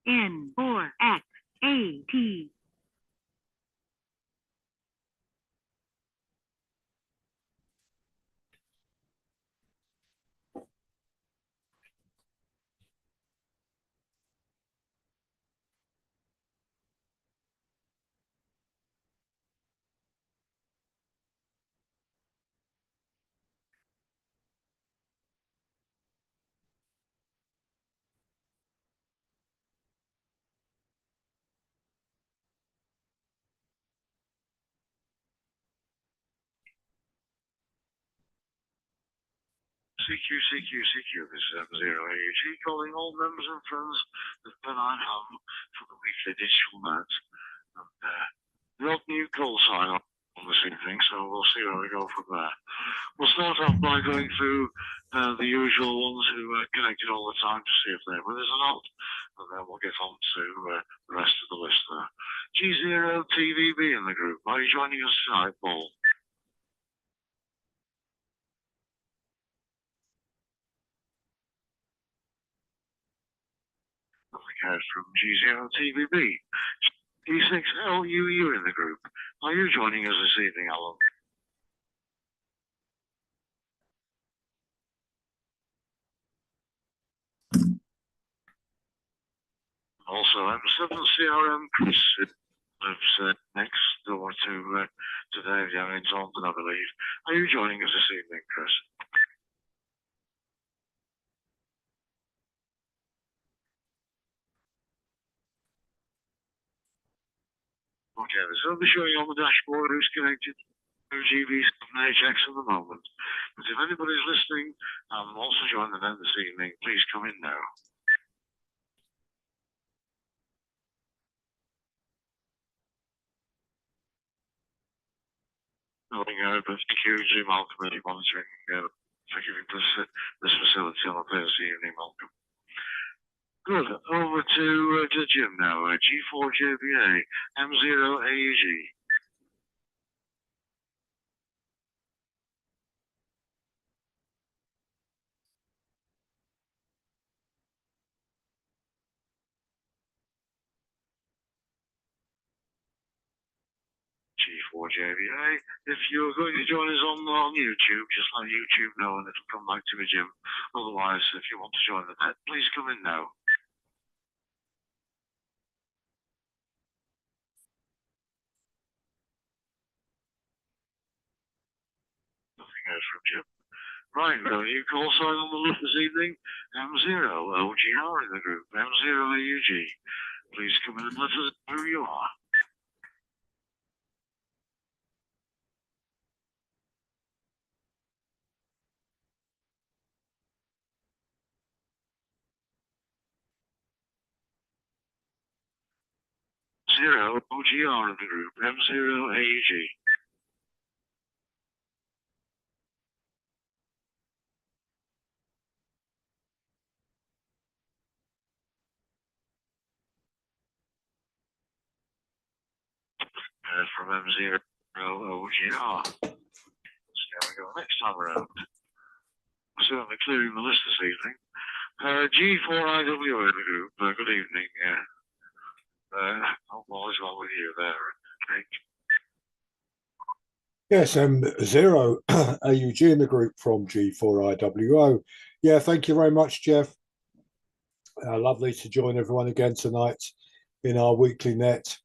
N4XAT. CQ, this is M0AUG calling all members and friends of Pennine Ham for the weekly digital night. And the odd new call sign on this evening, so we'll see where we go from there. We'll start off by going through the usual ones who are connected all the time to see if they're with us or not, and then we'll get on to the rest of the list there. G0TVB in the group. Are you joining us tonight, Paul? Nothing heard from G0TVB. E6LUU in the group. Are you joining us this evening, Alan? Also, M7CRM Chris lives next door to Dave down in Taunton, I believe. Are you joining us this evening, Chris? Okay, so I'll be showing you on the dashboard who's connected to GB7HX at the moment. But if anybody's listening and wants to join the event this evening, please come in now. Nothing heard, but thank you to Malcolm and monitoring for giving this facility on a Thursday evening, Malcolm. Good. Over to Jim now. G4JBA, M0AUG. G4JBA. If you're going to join us on YouTube, just let YouTube know and it'll come back to me, Jim. Otherwise, if you want to join the net, please come in now. Nothing else from Jim. Right, well, you call sign on the list this evening. M0OGR in the group. M0AUG. Please come in and let us know who you are. M0OGR in the group. M0AUG. From M0OGR. So there we go. Next time around. We're certainly clearing the list this evening. G4IW in the group. Good evening. Hope all is well with you there, Nick. Yes, M0 AUG in the group from G4IWO. Yeah, thank you very much, Jeff. Lovely to join everyone again tonight in our weekly net.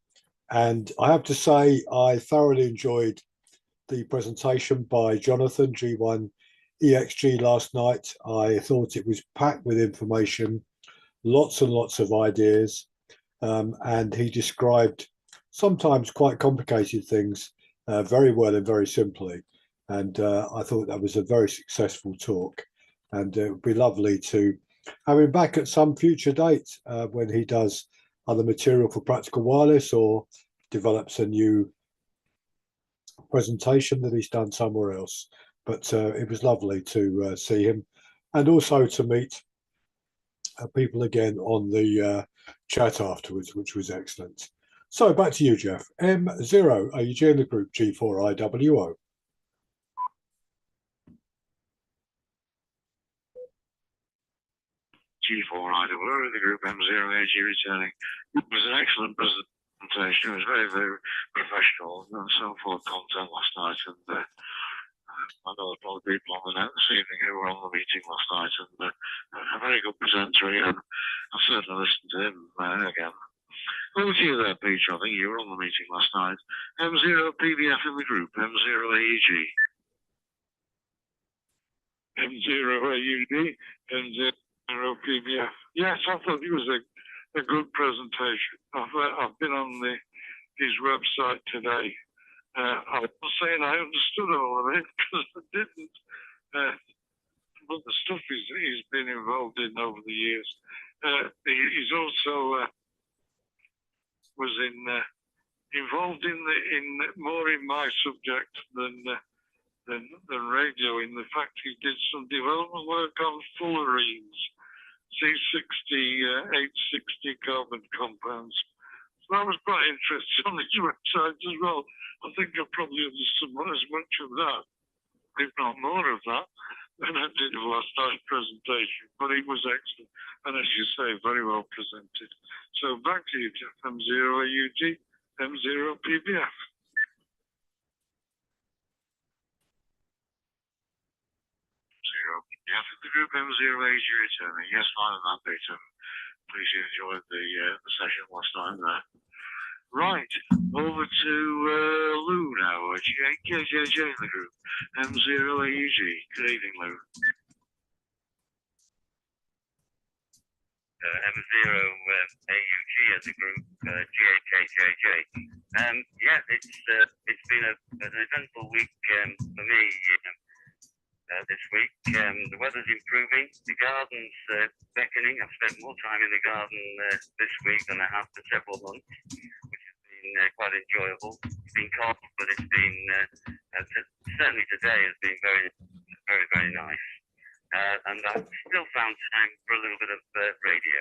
And I have to say, I thoroughly enjoyed the presentation by Jonathan, G1EXG, last night. I thought it was packed with information, lots and lots of ideas. And he described sometimes quite complicated things very well and very simply. And I thought that was a very successful talk. And it would be lovely to have him back at some future date when he does other material for Practical Wireless or develops a new presentation that he's done somewhere else. But it was lovely to see him and also to meet people again on the chat afterwards, which was excellent. So back to you, Jeff. M0, AUG in the group, G4IWO. G4IWO, the group M0AG returning. It was an excellent presentation. It was very, very professional and so full of content last night. And I know there's probably people on the net this evening who were on the meeting last night, and a very good presenter again. I certainly listened to him again. Over to you there, Peter. I think you were on the meeting last night. M0PBF in the group, M0AEG. M0AUD, M0PBF. Yes, I thought it was a good presentation. I've been on his website today. I was saying I understood all of it because I didn't. But the stuff he's been involved in over the years. He's also was involved in more in my subject than radio, in the fact he did some development work on fullerenes, C60, 860 carbon compounds. So that was quite interesting on his website as well. I think I probably understood as much of that, if not more of that, than I did of last night's presentation. But it was excellent, and as you say, very well presented. So back to you, Jeff. M0AUG, M0PBF. Yeah, the group M0AG returning. Yes, fine on that, Peter. Please you enjoyed the session last night there. Right, over to Lou now, KJJ in the group, M0AUG. Good evening, Lou. M0AUG as a group, GAKJJ. Yeah, it's been an eventful week for me this week. The weather's improving, the garden's beckoning. I've spent more time in the garden this week than I have for several months, which has been quite enjoyable. It's been cold, but it's been certainly today has been very, very, very nice. And I've still found time for a little bit of radio.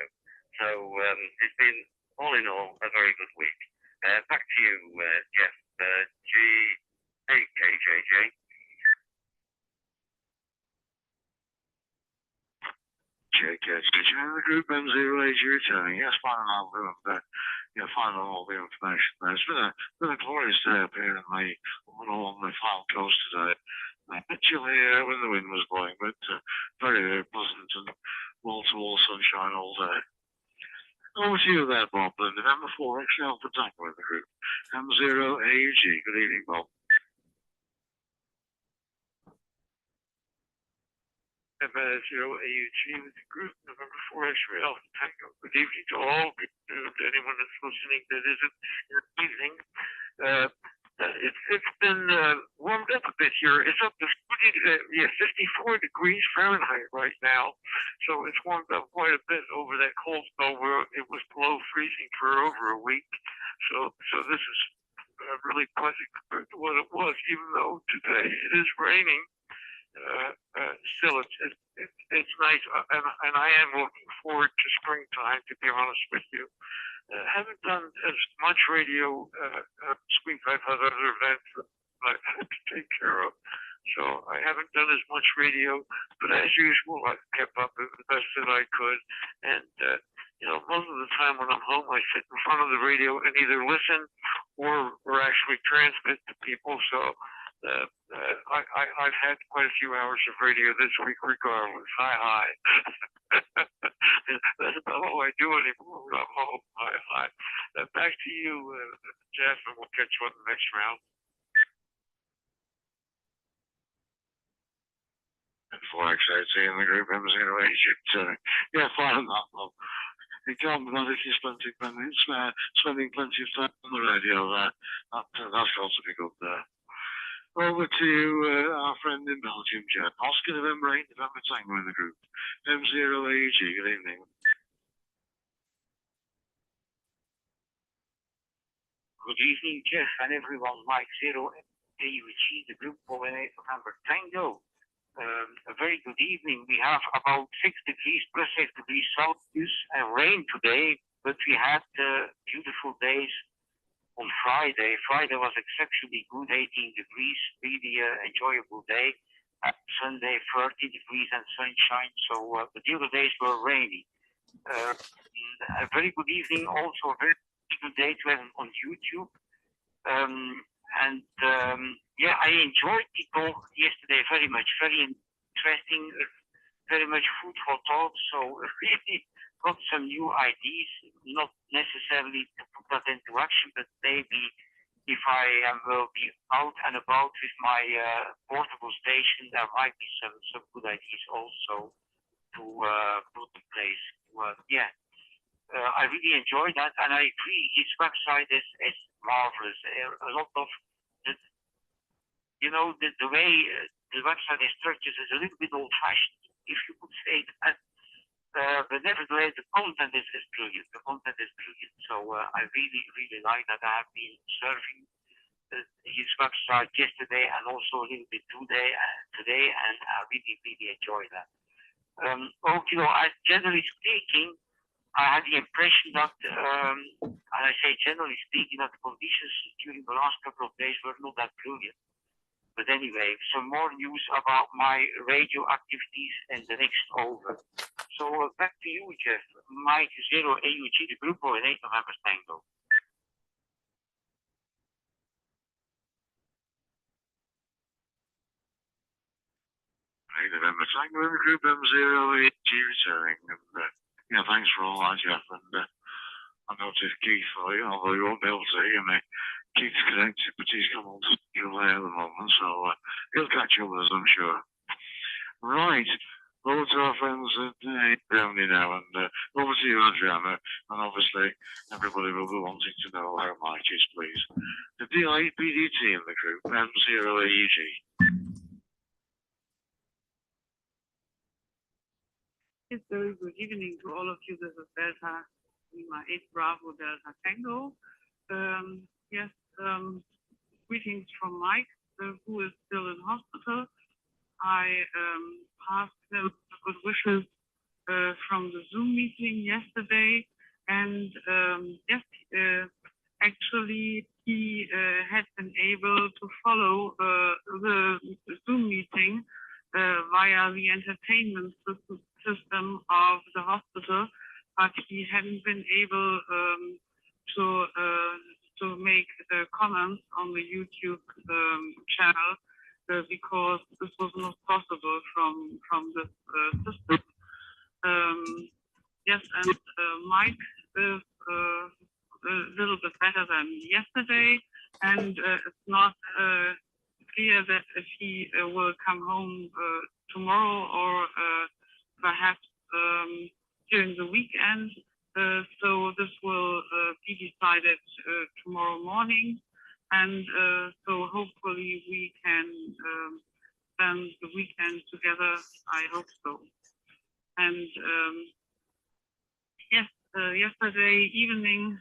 So it's been, all in all, a very good week. Back to you, Jeff, GAKJJ. The group M0AG returning. Yes, fine on all the information there. It's been a glorious day up here along the Fylde coast today. A bit chilly when the wind was blowing, but very, very pleasant and wall-to-wall sunshine all day. Over to you there, Bob. November 4, actually, Alpha Tango in the group. M0AUG. Good evening, Bob. M0AUG with the group, November 4, X-ray Alpha Tango. Good evening to all. To anyone that's listening that isn't your evening. It's been warmed up a bit here. It's up to 54 degrees Fahrenheit right now. So it's warmed up quite a bit over that cold spell where it was below freezing for over a week. So this is really pleasant compared to what it was, even though today it is raining. Still, it's nice, and I am looking forward to springtime, to be honest with you. Haven't done as much radio. I've had other events that I've had to take care of, so I haven't done as much radio. But as usual, I've kept up the best that I could. And most of the time when I'm home, I sit in front of the radio and either listen or actually transmit to people. So I've had quite a few hours of radio this week regardless. Hi. That's about all I do anymore when I'm home. Hi. Back to you, Jeff, and we'll catch you on the next round. And 4XAT in the group, M0AG. Yeah, fine on that, Bob. You can't be if you're spending plenty of time on the radio there. That's got to be good there. Over to our friend in Belgium, Jeff. Oscar November 8, November Tango in the group. M0AG, good evening. Good evening, Jeff, and everyone. Mike 0AUG, the group for November Tango. A very good evening. We have about 6 degrees, plus 6 degrees Celsius, and rain today, but we had beautiful days on Friday. Friday was exceptionally good, 18 degrees, really enjoyable day. Sunday 30 degrees and sunshine. So the other days were rainy. A very good evening, also a very good day to have on YouTube. Yeah, I enjoyed the talk yesterday very much, very interesting, very much food for thought. So really got some new ideas, not necessarily to put that into action, but maybe if I will be out and about with my portable station, there might be some good ideas also to put in place. I really enjoyed that, and I agree. His website is marvelous. A lot of the way the website is structured is a little bit old-fashioned, if you could say that. But nevertheless, the content is brilliant. The content is brilliant. So I really like that. I have been surfing his website yesterday and also a little bit today, and I really enjoy that. Generally speaking, I had the impression that, and I say generally speaking, that the conditions during the last couple of days were not that brilliant. But anyway, some more news about my radio activities in the next over. So back to you, Jeff. Mike 0 AUG, the group in 8 November Tango. November Tango in the group M0 AUG returning. And thanks for all that, Jeff. And I noticed Keith, although you won't be able to hear me, Keith's connected, but he's come on to delay at the moment, so he'll catch up with us, I'm sure. Right, over to our friends at Germany now, and over to you, Adriana, and obviously everybody will be wanting to know how Mike is, please. The DIPDT in the group, M0AUG. Yes, very good evening to all of you. This is Delta Lima 8 Bravo Delta Tango. Greetings from Mike, who is still in hospital. I passed him good wishes from the Zoom meeting yesterday, and actually he had been able to follow the Zoom meeting via the entertainment system of the hospital, but he hadn't been able to make comments on the YouTube channel because this was not possible from this system. Mike is a little bit better than yesterday, and it's not clear that if he will come home tomorrow or perhaps during the weekend. So this will be decided tomorrow morning, and so hopefully we can spend the weekend together. I hope so. And yesterday evening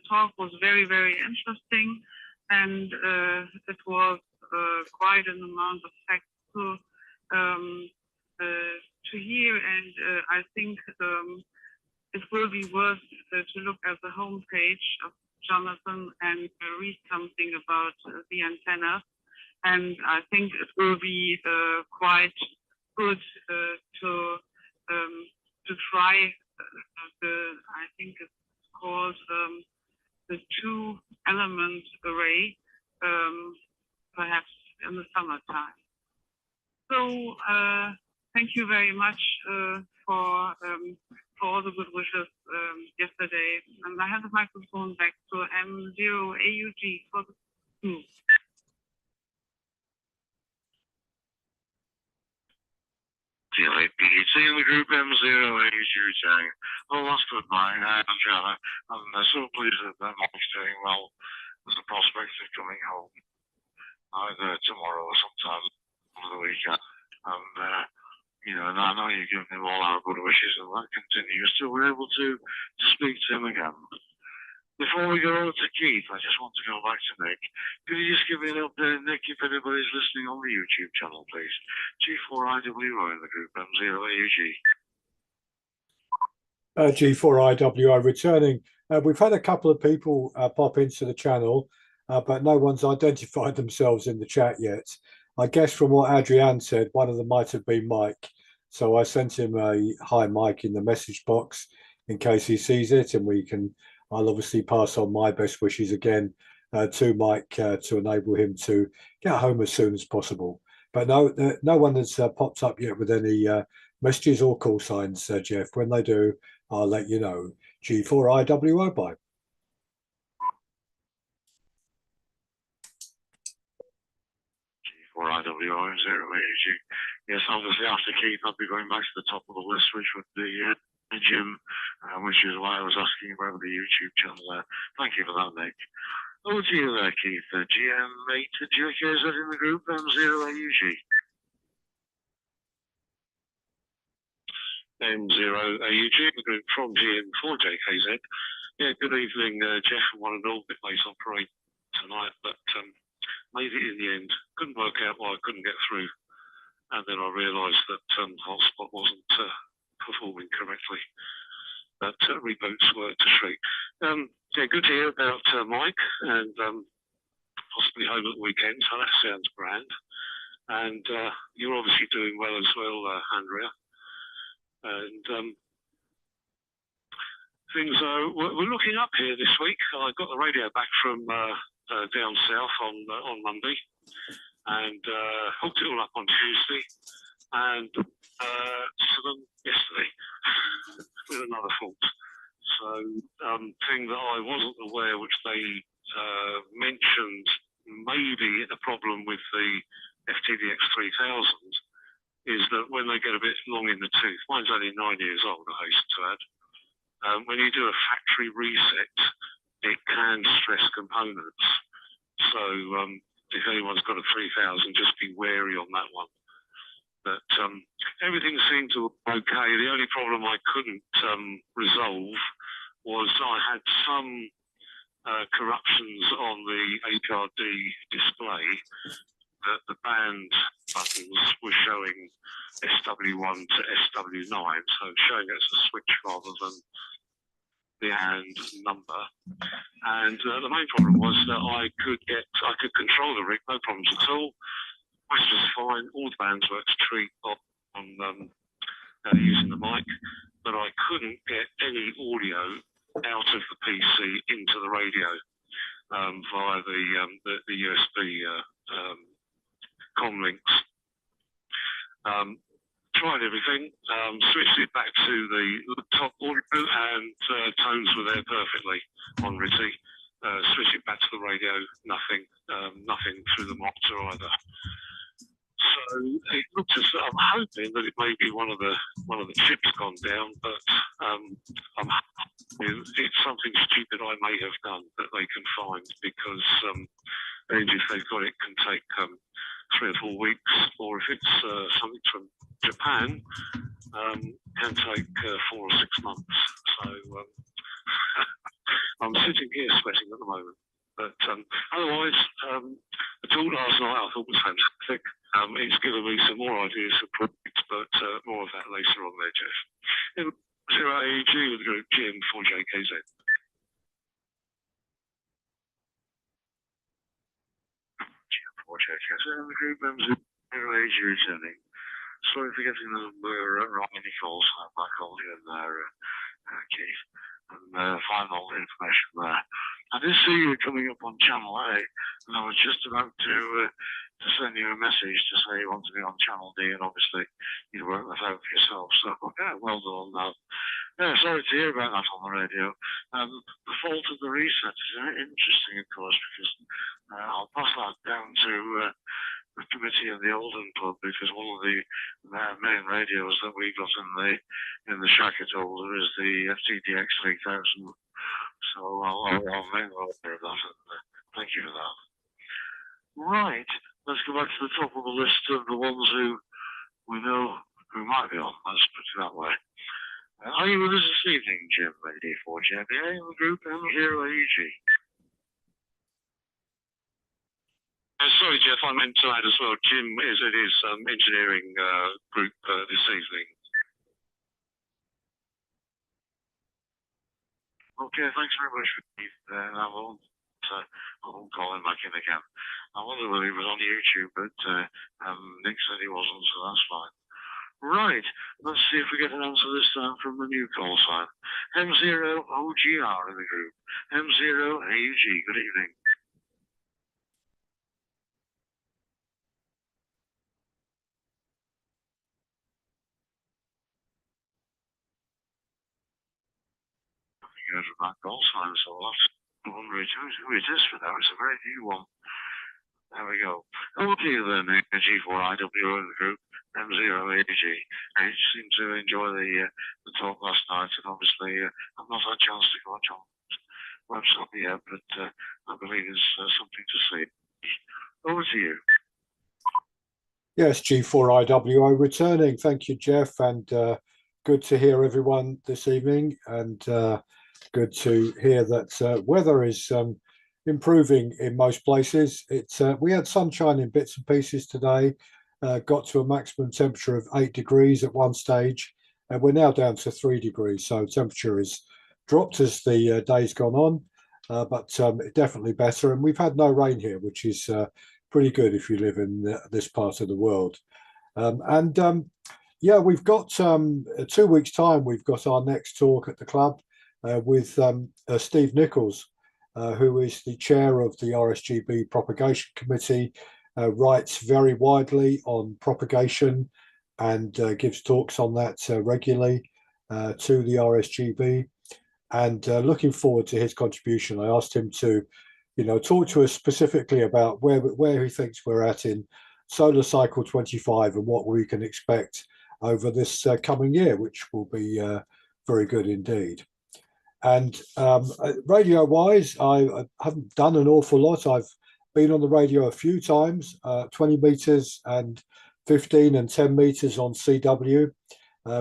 talk was very interesting, and it was quite an amount of facts to hear, and I think it will be worth to look at the homepage of Jonathan and read something about the antenna. And I think it will be quite good to try I think it's called the 2-element array, perhaps in the summertime. So thank you very much for all the good wishes yesterday. And I have the microphone back to M0AUG for the group. DIPDT in the group M0AUG returning. Well, that's good, Mike. Adriana. I'm so pleased that Mike's doing well. There's a prospect of coming home either tomorrow or sometime over the weekend. And I know you give him all our good wishes, and that continues till we're able to speak to him again. Before we go over to Keith, I just want to go back to Nick. Could you just give me an update, Nick, if anybody's listening on the YouTube channel, please? G4IWO in the group, M0AUG. G4IWO returning. We've had a couple of people pop into the channel, but no one's identified themselves in the chat yet. I guess from what Adrian said, one of them might have been Mike. So I sent him a hi, Mike, in the message box in case he sees it, and I'll obviously pass on my best wishes again to Mike to enable him to get home as soon as possible. But no one has popped up yet with any messages or call signs, Jeff. When they do, I'll let you know. G4IWO, bye. G4IWO, 0AG. Yes, obviously after Keith, I'll be going back to the top of the list, which would be Jim, which is why I was asking about the YouTube channel there. Thank you for that, Nick. Over to you there, Keith. GM8 JKZ in the group, M0AUG. M0AUG in the group from GM4JKZ. Yeah, good evening, Jeff and one and all. Bit late operate tonight, but made it in the end. Couldn't work out why I couldn't get through. And then I realised that hotspot wasn't performing correctly. But reboots worked a treat. Yeah, good to hear about Mike and possibly home at the weekend, so that sounds grand. And you're obviously doing well as well, Andrea. And things we're looking up here this week. I got the radio back from down south on Monday, and hooked it all up on Tuesday, and to them yesterday with another fault. So thing that I wasn't aware, which they mentioned maybe a problem with the FTDX 3000, is that when they get a bit long in the tooth, mine's only 9 years old, I hasten to add, when you do a factory reset, it can stress components. So if anyone's got a 3000, just be wary on that one. But everything seemed to be okay. The only problem I couldn't resolve was I had some corruptions on the HRD display, that the band buttons were showing SW1 to SW9, so showing it as a switch rather than the and number. And the main problem was that I could control the rig, no problems at all. Voice was fine, all the bands worked to treat on using the mic, but I couldn't get any audio out of the PC into the radio via the USB comm links. Tried everything, switched it back to the top audio, and tones were there perfectly on RTTY. Switched it back to the radio, nothing through the monitor either. So it looks as though I'm hoping that it may be one of the chips gone down, but it's something stupid I may have done that they can find, because if they've got it, can take 3 or 4 weeks, or if it's something from Japan, can take 4 or 6 months. So I'm sitting here sweating at the moment. But otherwise, the talk last night I thought was fantastic. It's given me some more ideas for projects, but more of that later on there, Jeff. 0AEG with the group GM4JKZ. GM4JKZ and the group M0AG returning. Sorry for getting the number wrong in the calls. I called you in there, Keith. And final information there. I did see you coming up on Channel A, and I was just about to send you a message to say you want to be on Channel D, and obviously you'd work that out for yourself. So, yeah, well done on that. Yeah, sorry to hear about that on the radio. The fault of the reset is interesting, of course, because I'll pass that down to the committee of the Oldham Club, because one of the main radios that we got in the shack at Oldham is the FTDX 3000. So I'll make aware of that, and thank you for that. Right, let's go back to the top of the list of the ones who we know who might be on. Let's put it that way. Are you with us this evening, Jim, Lady 4JBA, in the group M0AEG? Sorry, Jeff, I meant to add as well. Jim is at his engineering group this evening. Okay, thanks very much, Keith. I won't I won't call him back in again. I wonder whether he was on YouTube, but Nick said he wasn't, so that's fine. Right, let's see if we get an answer this time from the new call sign. M0OGR in the group. M0AUG, good evening. Nothing heard from that call sign, so we'll have to wonder who is this for now. It's a very new one. There we go. Over to you then, G4IWO in the group. M0AG. I seem to enjoy the talk last night, and obviously I've not had a chance to go on John's website yet, but I believe there's something to see. Over to you. Yes, G4IWO returning. Thank you, Jeff, and good to hear everyone this evening, and good to hear that weather is improving in most places. We had sunshine in bits and pieces today. Got to a maximum temperature of 8 degrees at one stage, and we're now down to 3 degrees. So temperature has dropped as the day's gone on, but definitely better. And we've had no rain here, which is pretty good if you live in this part of the world. Yeah, we've got 2 weeks' time. We've got our next talk at the club with Steve Nichols, who is the chair of the RSGB Propagation Committee. Writes very widely on propagation and gives talks on that regularly to the RSGB, and looking forward to his contribution. I asked him to, talk to us specifically about where he thinks we're at in solar cycle 25 and what we can expect over this coming year, which will be very good indeed. And radio-wise, I haven't done an awful lot. I've been on the radio a few times, 20 meters and 15 and 10 meters on CW,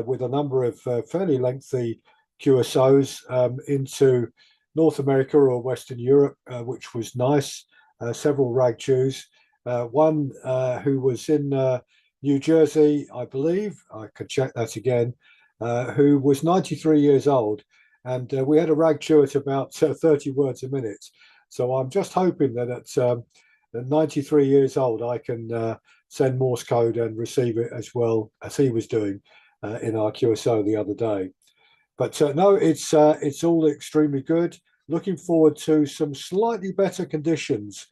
with a number of fairly lengthy QSOs into North America or Western Europe, which was nice. Several rag-chews. One who was in New Jersey, I believe, I could check that again, who was 93 years old. And we had a rag-chew at about 30 words a minute. So I'm just hoping that at 93 years old, I can send Morse code and receive it as well as he was doing in our QSO the other day. But no, it's all extremely good. Looking forward to some slightly better conditions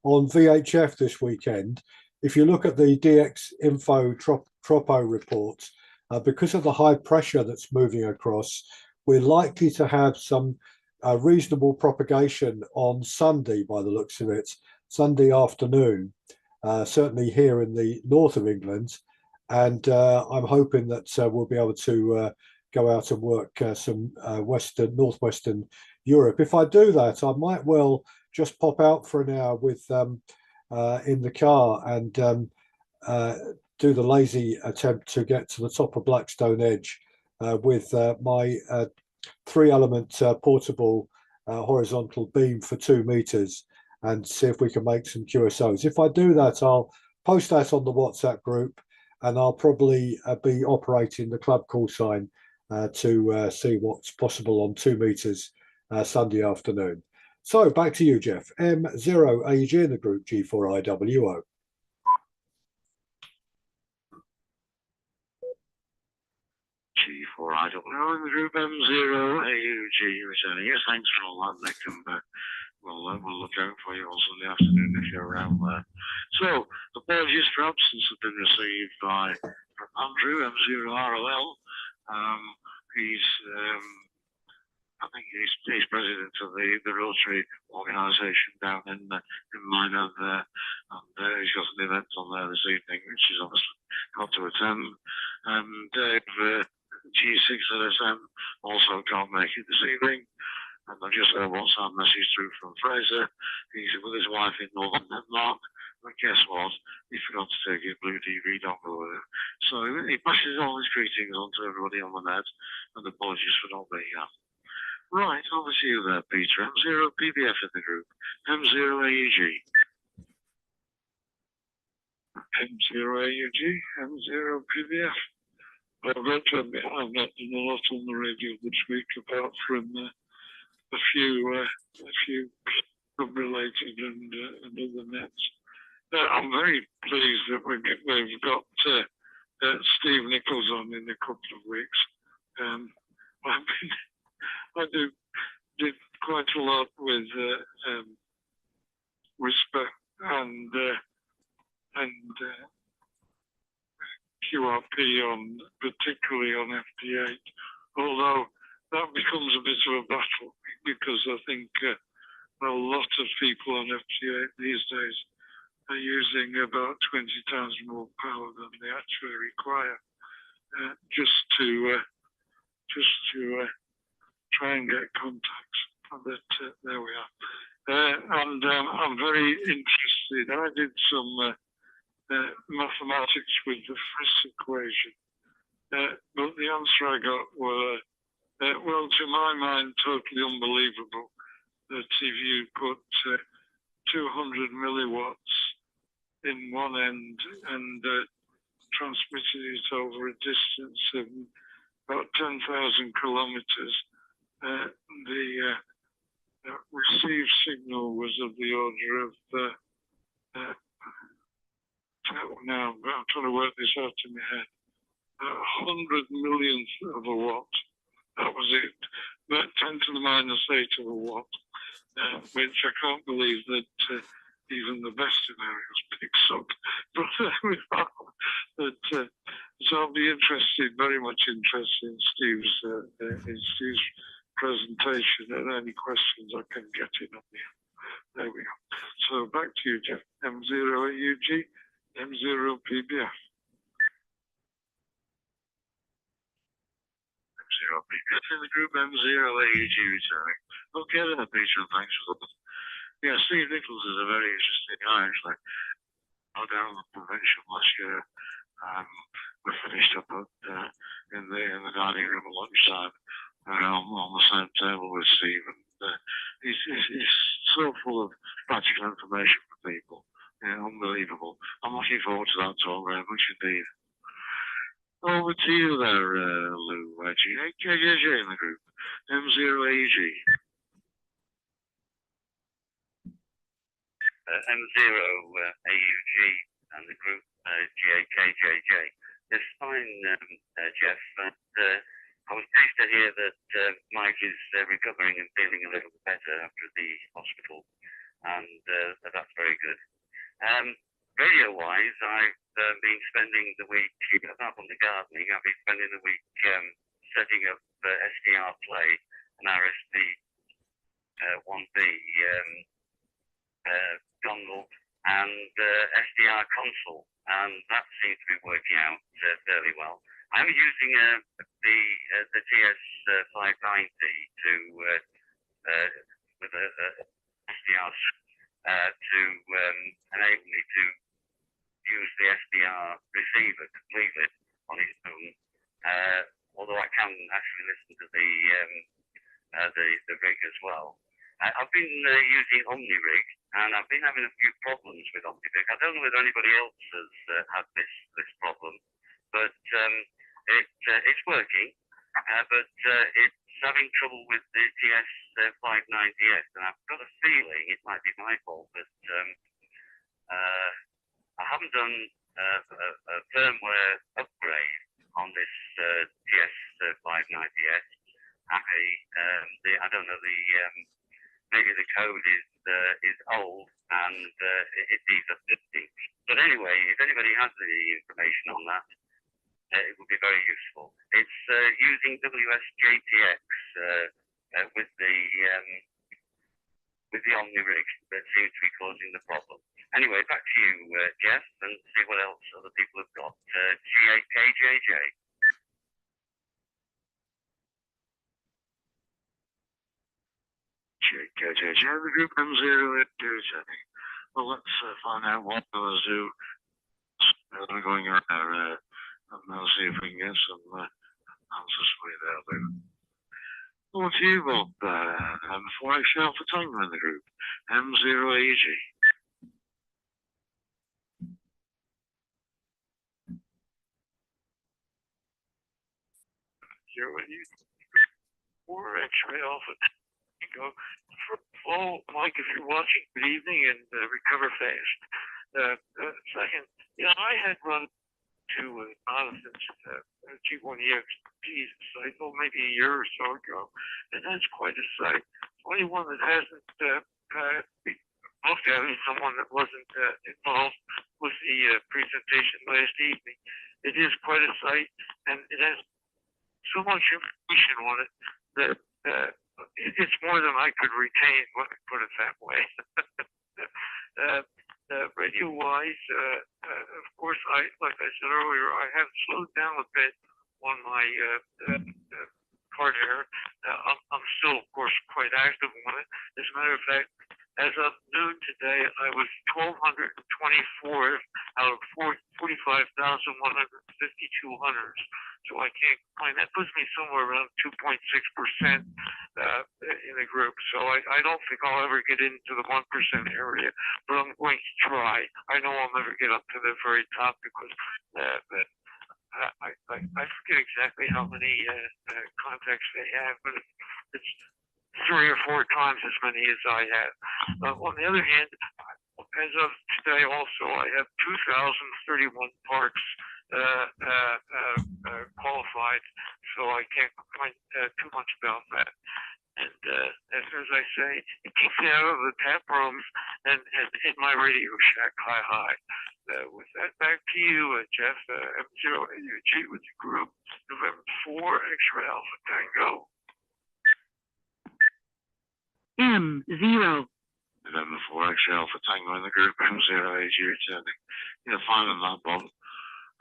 on VHF this weekend. If you look at the DX Info Tropo report, because of the high pressure that's moving across, we're likely to have some reasonable propagation on Sunday, by the looks of it, Sunday afternoon, certainly here in the north of England. And I'm hoping that we'll be able to go out and work some northwestern Europe. If I do that, I might well just pop out for an hour with in the car and do the lazy attempt to get to the top of Blackstone Edge with my 3-element portable horizontal beam for 2 meters, and see if we can make some QSOs. If I do that, I'll post that on the WhatsApp group, and I'll probably be operating the club call sign to see what's possible on 2 meters Sunday afternoon. So back to you, Jeff. M0AG in the group, G4IWO. G4IWO in the group, M0AUG returning. Yes, thanks for all that, Nick, and we'll look out for you on Sunday afternoon if you're around there. So, apologies for absence have been received by Andrew, M0ROL. He's I think he's president of the Rotary organisation down in Minot there, and he's got an event on there this evening, which he's obviously got to attend. And Dave, G6LSM, also can't make it this evening. And I've just got a WhatsApp message through from Fraser. He's with his wife in Northern Denmark. But guess what? He forgot to take his Blue TV dongle with him. So he passes all his greetings on to everybody on the net, and apologies for not being here. Right, over to you there, Peter. M0PBF in the group. M0AUG. M0AUG, M0PBF. Well, I've not done a lot on the radio this week, apart from a few related and other nets. I'm very pleased that we've got Steve Nichols on in a couple of weeks. I did quite a lot with respect and QRP on, particularly on FT8, although that becomes a bit of a battle because I think a lot of people on FT8 these days are using about 20 times more power than they actually require just to try and get contacts. But there we are. And I'm very interested. I did some mathematics with the Friss equation, but the answer I got were, well, to my mind, totally unbelievable. That if you put 200 milliwatts in one end and transmitted it over a distance of about 10,000 kilometers, the received signal was of the order of, now I'm trying to work this out in my head, 100 millionth of a watt. That was it. That 10 to the minus 8 of a watt, which I can't believe that even the best scenarios picks up. But so I'll be interested, very much interested in Steve's presentation and any questions I can get in on here. There we go. So back to you, Jeff. M0AUG, M0PBF. M0PBF in the group, M0AUG returning. Okay then, Peter, thanks for that. Yeah, Steve Nichols is a very interesting guy, actually. I was down at the convention last year. We finished up in the dining room at lunchtime on the same table with Steve, and he's so full of practical information for people. Yeah, unbelievable. I'm looking forward to that talk very much indeed. Over to you there, Lou. KJJ in the group, M0AG. M0AUG and the group GAKJJ. It's fine, Jeff. But I was pleased to hear that Mike is recovering and feeling a little better after the hospital, and that's very good. Radio-wise, I've been spending the week, apart from the gardening, I've been spending the week setting up SDR Play and RSD 1B dongle and SDR console, and that seems to be working out fairly well. I'm using the TS590 with a SDR to enable me to use the SDR receiver completely on its own. Although I can actually listen to the rig as well. I've been using OmniRig, and I've been having a few problems with OmniRig. I don't know if anybody else has had this problem, but it's working. But it's having trouble with the TS590S, and I've got a feeling it might be my fault. But I haven't done a firmware upgrade on this TS590S. I don't know maybe the code is old and it needs updating. But anyway, if anybody has any information on that, it would be very useful. It's using WSJTX with the OmniRig that seems to be causing the problem. Anyway, back to you, Jeff, and see what else other people have got. G8KJJ. KJJ, the group M0AUG. Well, let's find out what those do are going on there, and we'll see if we can get some answers for you there, Lou. Over to you, Bob, and before I shout for Tango in the group, M0AUG. When you 4 X-ray off it, you go Well, Mike, if you're watching, good evening and recover fast. Second, I had run to Jonathan's G1EX, Jesus, I thought maybe a year or so ago, and that's quite a sight. Only one that hasn't looked at it, someone that wasn't involved with the presentation last evening. It is quite a sight, and it has so much information on it that it's more than I could retain, let me put it that way. Radio-wise, of course, like I said earlier, I have slowed down a bit on my card error. I'm still, of course, quite active on it. As a matter of fact, as of noon today, I was 1,224 out of 45,152 hunters. So I can't complain. That puts me somewhere around 2.6% in the group. So I don't think I'll ever get into the 1% area, but I'm going to try. I know I'll never get up to the very top because I forget exactly how many contacts they have, but it's 3 or 4 times as many as I have. On the other hand, as of today also, I have 2,031 parks qualified, so I can't complain too much about that. And as I say, it keeps me out of the tap rooms and in my Radio Shack. Hi. With that, back to you, Jeff. M0AUG with the group, November 4, Extra Alpha Tango. M0. November 4, Extra Alpha Tango in the group, M0AUG returning. Finding that one.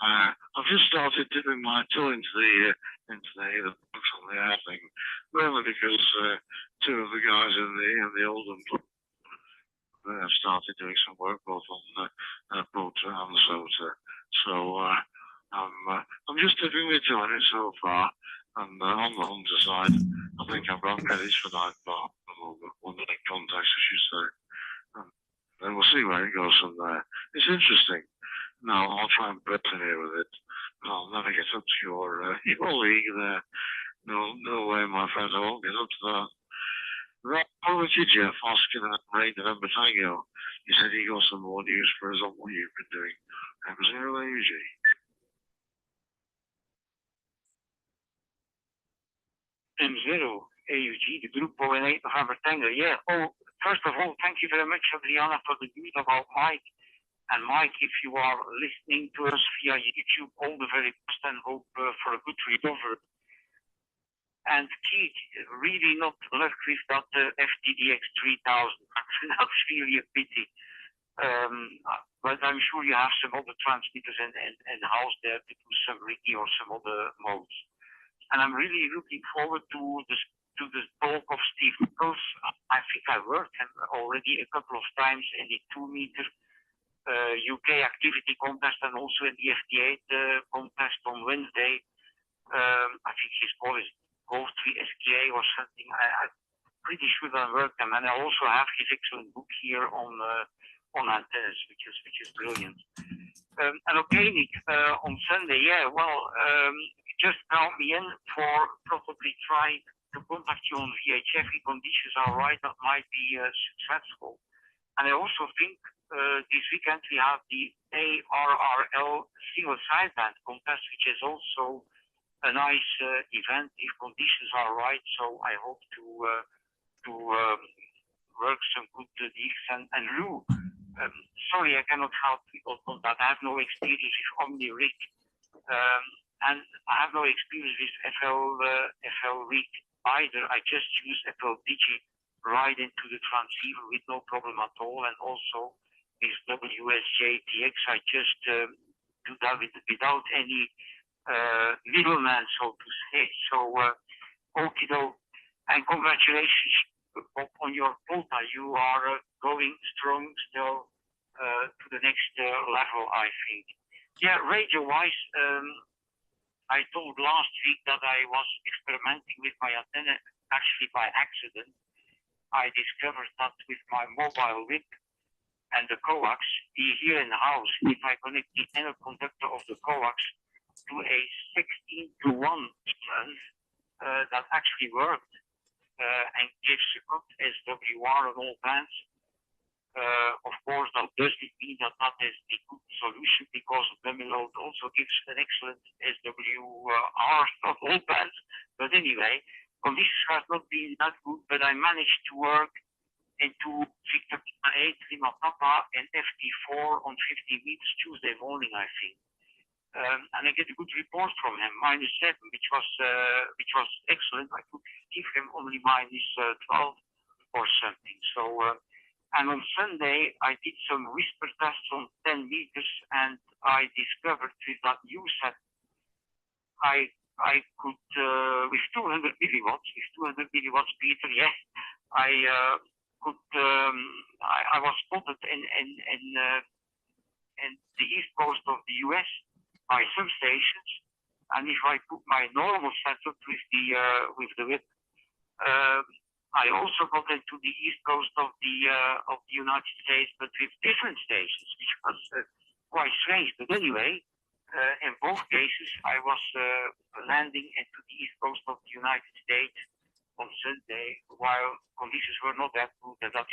I've just started dipping my toe into the books on the air thing, mainly because 2 of the guys in the Oldham club have started doing some work both on boat and Sota. So I'm just dipping my toe in it so far. And on the hunter side, I think I've got credits for 9 bar, one of the contacts, I should say. And we'll see where it goes from there. It's interesting. No, I'll try and persevere with it. I'll never get up to your league there. No way, my friend, I won't get up to that. Right, over to Jeff, asking that Ray November Tango. He said he got some more news for us on what you've been doing. M0AUG. M0AUG, the group going 8 November Tango. Yeah, first of all, thank you very much, Adriana, for the news about Mike. And Mike, if you are listening to us via YouTube, all the very best and hope for a good recovery. And Keith, really not left with that FTDX 3000. That's really a pity. But I'm sure you have some other transmitters in house there to do some Ricky or some other modes. And I'm really looking forward to the talk of Steve Nichols. I think I worked him already a couple of times in the 2-meter UK activity contest and also in the FT8 contest on Wednesday. I think his call is Golf 3 SKA or something. I'm pretty sure that I worked them, and I also have his excellent book here on antennas, which is brilliant. And okay, Nick, on Sunday, just count me in for probably trying to contact you on VHF if conditions are right. That might be successful. And I also think this weekend we have the ARRL single sideband contest, which is also a nice event if conditions are right. So I hope to work some good deals. And Lou, sorry I cannot help you on that. I have no experience with OmniRig, and I have no experience with FL Rig either. I just use FL Digi right into the transceiver with no problem at all, and also with WSJ-TX I just do that without any middleman, so to say. So okie doke, and congratulations on your quota. You are going strong still to the next level, I think. Yeah, radio-wise, I told last week that I was experimenting with my antenna, actually by accident. I discovered that with my mobile whip and the coax here in the house, if I connect the inner conductor of the coax to a 16:1 that actually worked. and gives a good SWR on all bands. Of course, that doesn't mean that that is the good solution, because Bumelode also gives an excellent SWR on all bands. But anyway, conditions have not been that good, but I managed to work into Victor 8, Lima Papa, and FT4 on 50 meters Tuesday morning, I think. And I get a good report from him, -7, which was excellent. I could give him only -12 or something. So, and on Sunday, I did some whisper tests on 10 meters, and I discovered with that new set, I could, with 200 milliwatts, Peter, yes, I could, I was spotted in the east coast of the US by some stations, and if I put my normal setup with the whip, I also got into the east coast of the United States, but with different stations, which was quite strange. But anyway, in both cases, I was landing into the east coast of the United States on Sunday, while conditions were not that good, and that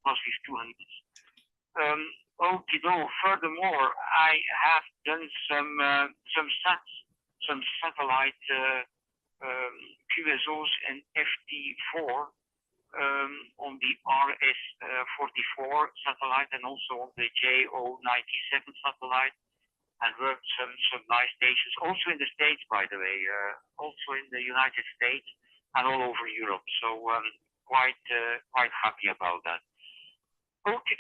was with 200. Furthermore, I have done some satellite QSOs and FT4 on the RS-44 satellite and also on the JO-97 satellite, and worked some nice stations, also in the States, by the way, also in the United States and all over Europe. So quite happy about that. Okay,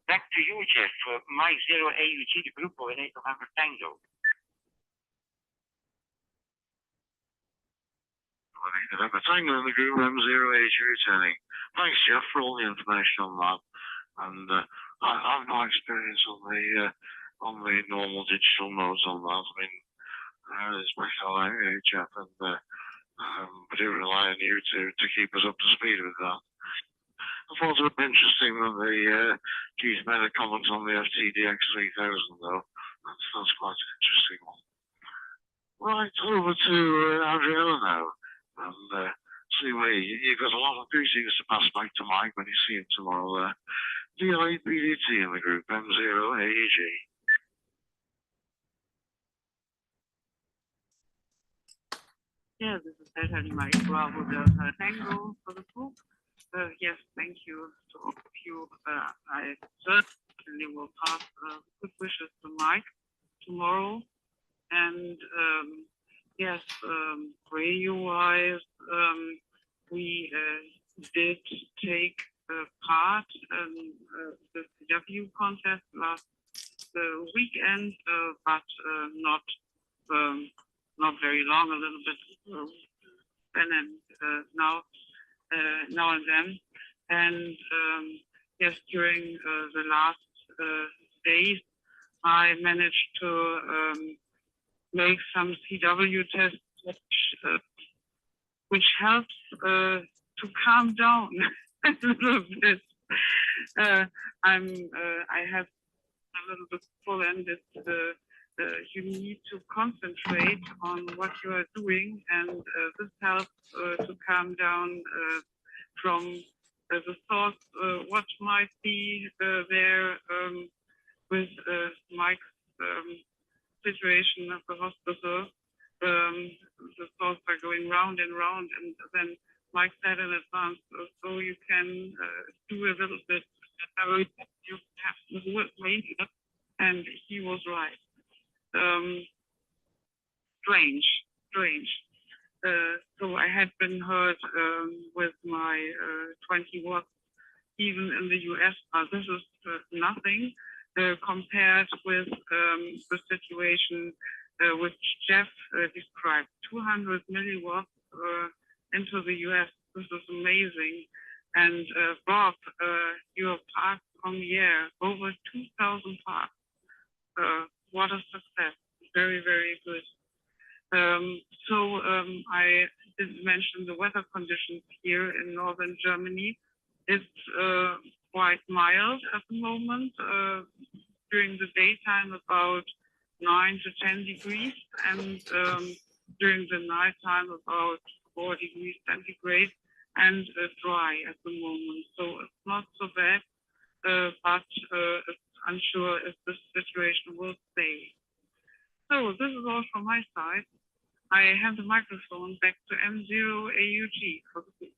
back to you, Jeff. Mike 0 AUG, the Grupo in 8 November Tango. November Tango in the group M0 AUG returning. Thanks, Jeff, for all the information on that. And I have no experience on the normal digital modes on that. I mean, especially like Jeff, and we do rely on you to keep us up to speed with that. I thought it was interesting that Keith made a comment on the FTDX 3000, though. That's quite an interesting one. Right, over to Adriana now. And see where you've got a lot of greetings to pass back to Mike when you see him tomorrow there. DL8 BDT in the group, M0 AEG. Yeah, this is Natalie Mike Bravo Delta Tango for the group. Yes, thank you to all of you. I certainly will pass good wishes to Mike tomorrow. And yes, radio-wise, we did take part in the CW contest last weekend, but not very long, a little bit then and now and then. And yes, during the last days, I managed to make some CW tests, which helps to calm down a little bit. I have a little bit full-ended. You need to concentrate on what you are doing, and this helps to calm down from the thoughts what might be there with Mike's situation at the hospital. The thoughts are going round and round, and then Mike said in advance, so you can do a little bit, you have to do it later, and he was right. Strange. So I had been heard with my 20 watts, even in the US. This is nothing compared with the situation which Jeff described. 200 milliwatts into the US. This is amazing. And Bob, your parks on the air, over 2,000 parks. What a success. Very, very good. I didn't mention the weather conditions here in northern Germany. It's quite mild at the moment. During the daytime, about 9 to 10 degrees, and during the nighttime, about 24 degrees centigrade and dry at the moment. So it's not so bad, but I'm sure if this situation will stay. So this is all from my side. I hand the microphone back to M0AUG for the group.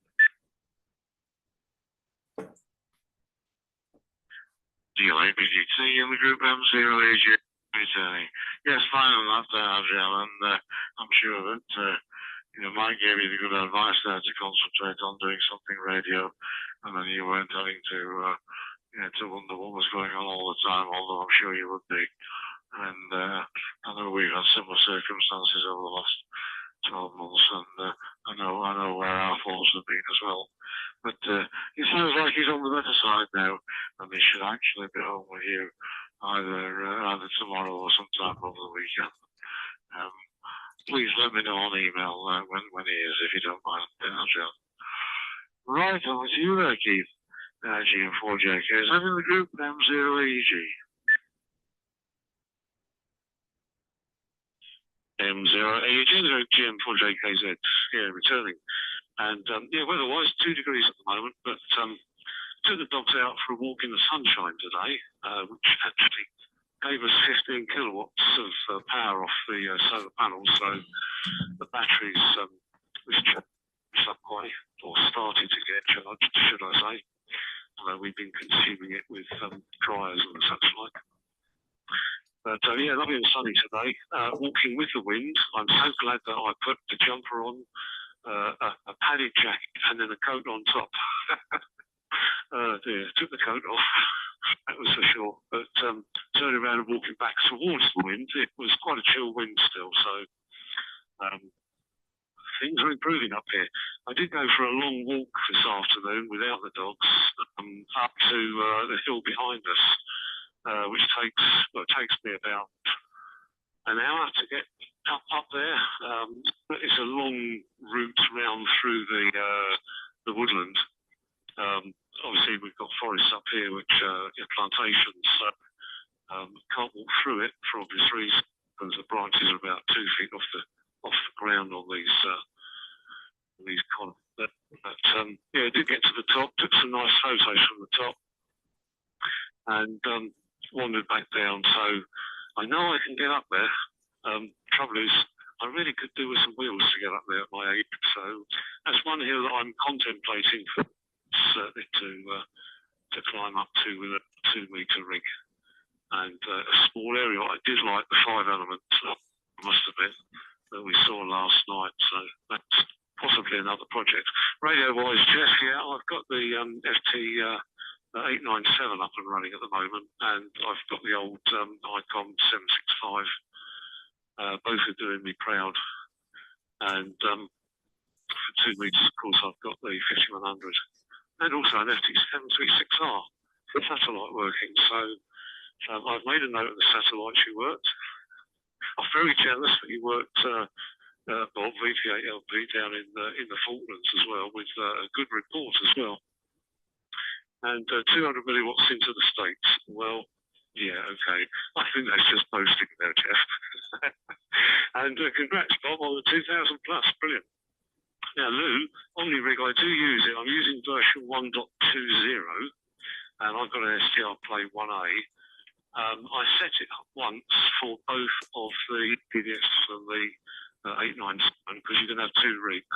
DLAPGT in the group M0AG returning. Yes, fine on that there, Adrian, and I'm sure that Mike gave you the good advice there to concentrate on doing something radio, and then you weren't having to wonder what was going on all the time, although I'm sure you would be. And I know we've had similar circumstances over the last 12 months, and I know where our faults have been as well. But it sounds like he's on the better side now, and he should actually be home with you either tomorrow or sometime over the weekend. Please let me know on email when he is, if you don't mind, John. Right, over to you there, Keith. GM4JK. Is that in the group M0AEG? M0AEG, the group GM4JKZ, here returning. And weather-wise, 2 degrees at the moment, but took the dogs out for a walk in the sunshine today, which actually gave us 15 kilowatts of power off the solar panels, so the batteries was charged up quite, or started to get charged, should I say, although we've been consuming it with dryers and such like. But lovely and sunny today, walking with the wind. I'm so glad that I put the jumper on, a padded jacket and then a coat on top. Took the coat off, that was for sure. But turning around and walking back towards the wind, it was quite a chill wind still. So things are improving up here. I did go for a long walk this afternoon without the dogs up to the hill behind us, which takes me about an hour to get up there. It's a long route round through the woodland. Obviously, we've got forests up here, which are plantations, so can't walk through it for obvious reasons, because the branches are about 2 feet off the ground on these conifers. But I did get to the top, took some nice photos from the top, and wandered back down. So I know I can get up there. Trouble is, I really could do with some wheels to get up there at my age. So that's one hill that I'm contemplating for certainly to climb up to with a 2-meter rig. And a small area. I did like the 5 elements, must admit, that we saw last night. So that's possibly another project. Radio-wise, Jeff, I've got the FT 897 up and running at the moment, and I've got the old ICOM 765. Both are doing me proud. And for 2 meters, of course, I've got the 5100 and also an FT 736R satellite working. So I've made a note of the satellites you worked. I'm very jealous that you worked Bob VP8LP down in the Falklands as well, with a good report as well. And 200 milliwatts into the States. Well, yeah, okay. I think that's just boasting there, Jeff. And congrats, Bob, on the 2000 plus. Brilliant. Now, Lou, OmniRig, I do use it. I'm using version 1.20, and I've got an STR Play 1A. I set it up once for both of the PDX and the 897, because you can have 2 rigs.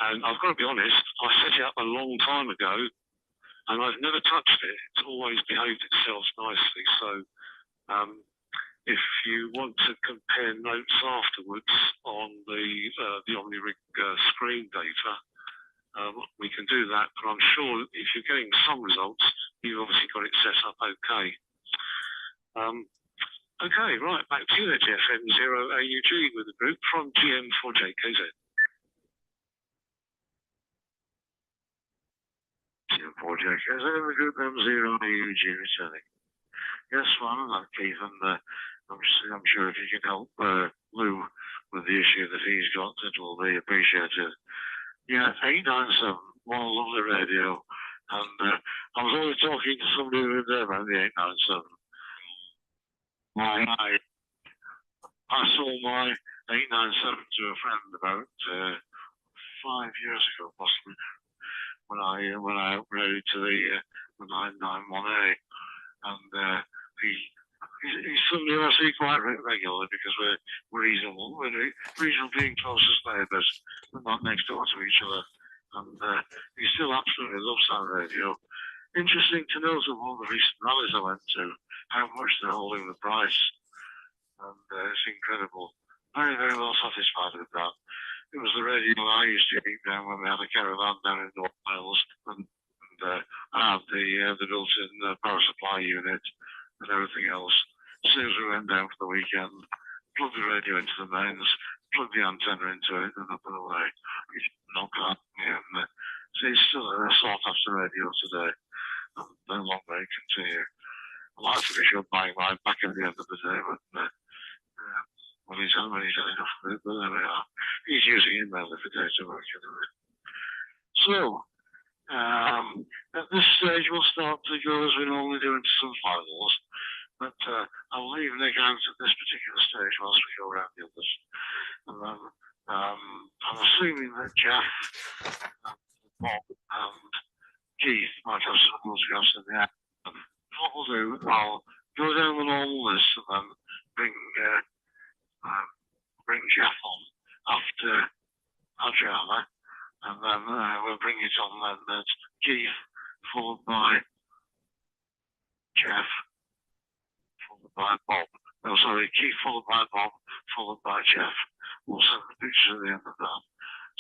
And I've got to be honest, I set it up a long time ago, and I've never touched it. It's always behaved itself nicely. So if you want to compare notes afterwards on the OmniRig screen data, we can do that. But I'm sure that if you're getting some results, you've obviously got it set up okay. Okay, right, back to you there, Jeff. M0AUG with the group from GM4JKZ. GM4JKZ in the group M0AUG returning. Yes, one, Keith, and I'm sure if you can help Lou with the issue that he's got, it will be appreciated. Yeah, 897, one on the radio, and I was always talking to somebody who was there about the 897. I sold my 897 to a friend about 5 years ago, possibly, when I upgraded to the 991A, and he's somebody who I see quite regularly because we're reasonable, we're reasonably close as neighbours, we're not next door to each other, and he still absolutely loves that radio. Interesting to note of all the recent rallies I went to, how much they're holding the price, and it's incredible. Very, very well satisfied with that. It was the radio I used to keep down when we had a caravan down in North Wales, and I had the built-in power supply unit and everything else. As soon as we went down for the weekend, plugged the radio into the mains, plugged the antenna into it, and up and away. It's not got me, and so it's still a sought after radio today. And long may it continue. I'd like to be sure buying mine back at the end of the day, but when he's had enough of it, but there we are. He's using it mainly for data work anyway. So, at this stage, we'll start to go as we normally do into some finals, but I'll leave Nick out at this particular stage whilst we go around the others. And then I'm assuming that Jeff, Bob, and Keith might have some photographs in the app. What we'll do, I'll go down the normal list and then bring Jeff on after Adriana, and then we'll bring it on then at Keith, followed by Jeff, followed by Bob. No, sorry, Keith followed by Bob, followed by Jeff. We'll send the pictures at the end of that.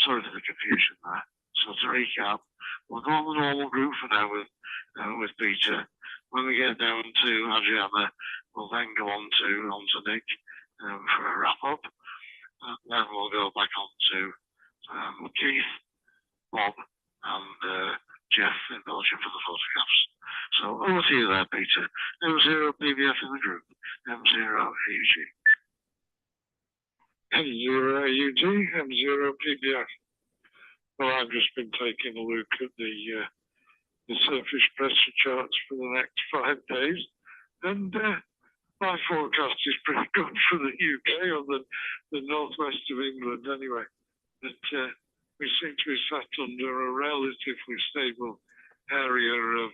Sorry for the confusion there. So to recap, we'll go on the normal group for now with Peter. When we get down to Adriana, we'll then go on to Nick for a wrap up, and then we'll go back on to Keith, Bob, and Jeff in Belgium for the photographs. So over to you there, Peter. M0 PBF in the group. M0 AUG. M0 AUG, M0 PBF. Well, I've just been taking a look at the surface pressure charts for the next 5 days, and my forecast is pretty good for the UK or the northwest of England anyway. That we seem to be sat under a relatively stable area of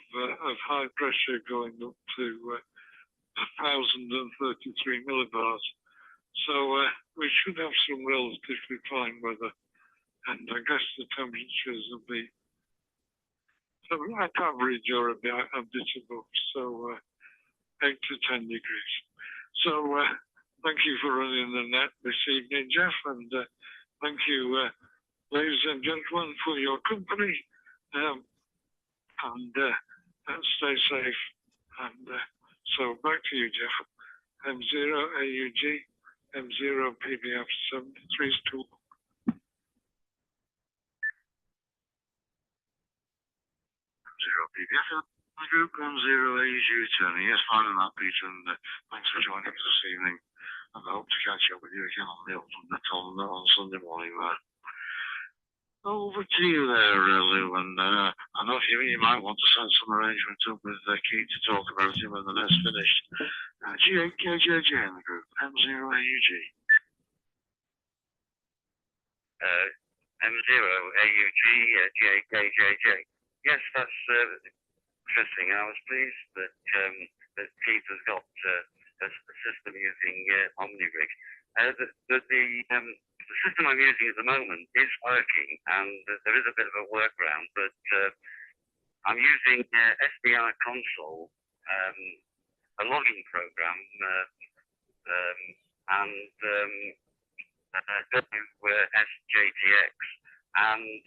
high pressure going up to 1,033 millibars. So we should have some relatively fine weather, and I guess the temperatures will be at average or a bit above, so 8 to 10 degrees. So thank you for running the net this evening, Jeff, and thank you, ladies and gentlemen, for your company, and stay safe. And so back to you, Jeff. M0 AUG, M0 PBF 732. PBF in the group, M0 AUG returning. Yes, fine on that, Peter, and thanks for joining us this evening. And I hope to catch up with you again on the on Sunday morning there. Over to you there, Lou, and I know you might want to set some arrangements up with Keith to talk about him when the net's finished. GJJ in the group, M0 AUG. M0 AUG, JKJJ. Yes, that's interesting. I was pleased that Keith has got a system using OmniRig. The system I'm using at the moment is working, and there is a bit of a workaround, but I'm using SBI Console, a logging program, and WSJTX, and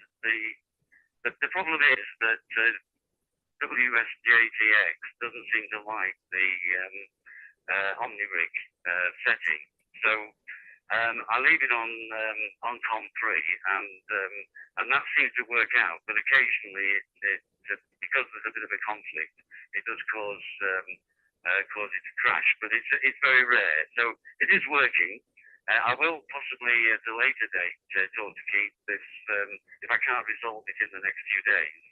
the problem is that WSJTX doesn't seem to like the OmniRig setting. So I leave it on COM3, and that seems to work out. But occasionally, because there's a bit of a conflict, it does cause it to crash. But it's very rare. So it is working. I will possibly at a later date talk to Keith if I can't resolve it in the next few days,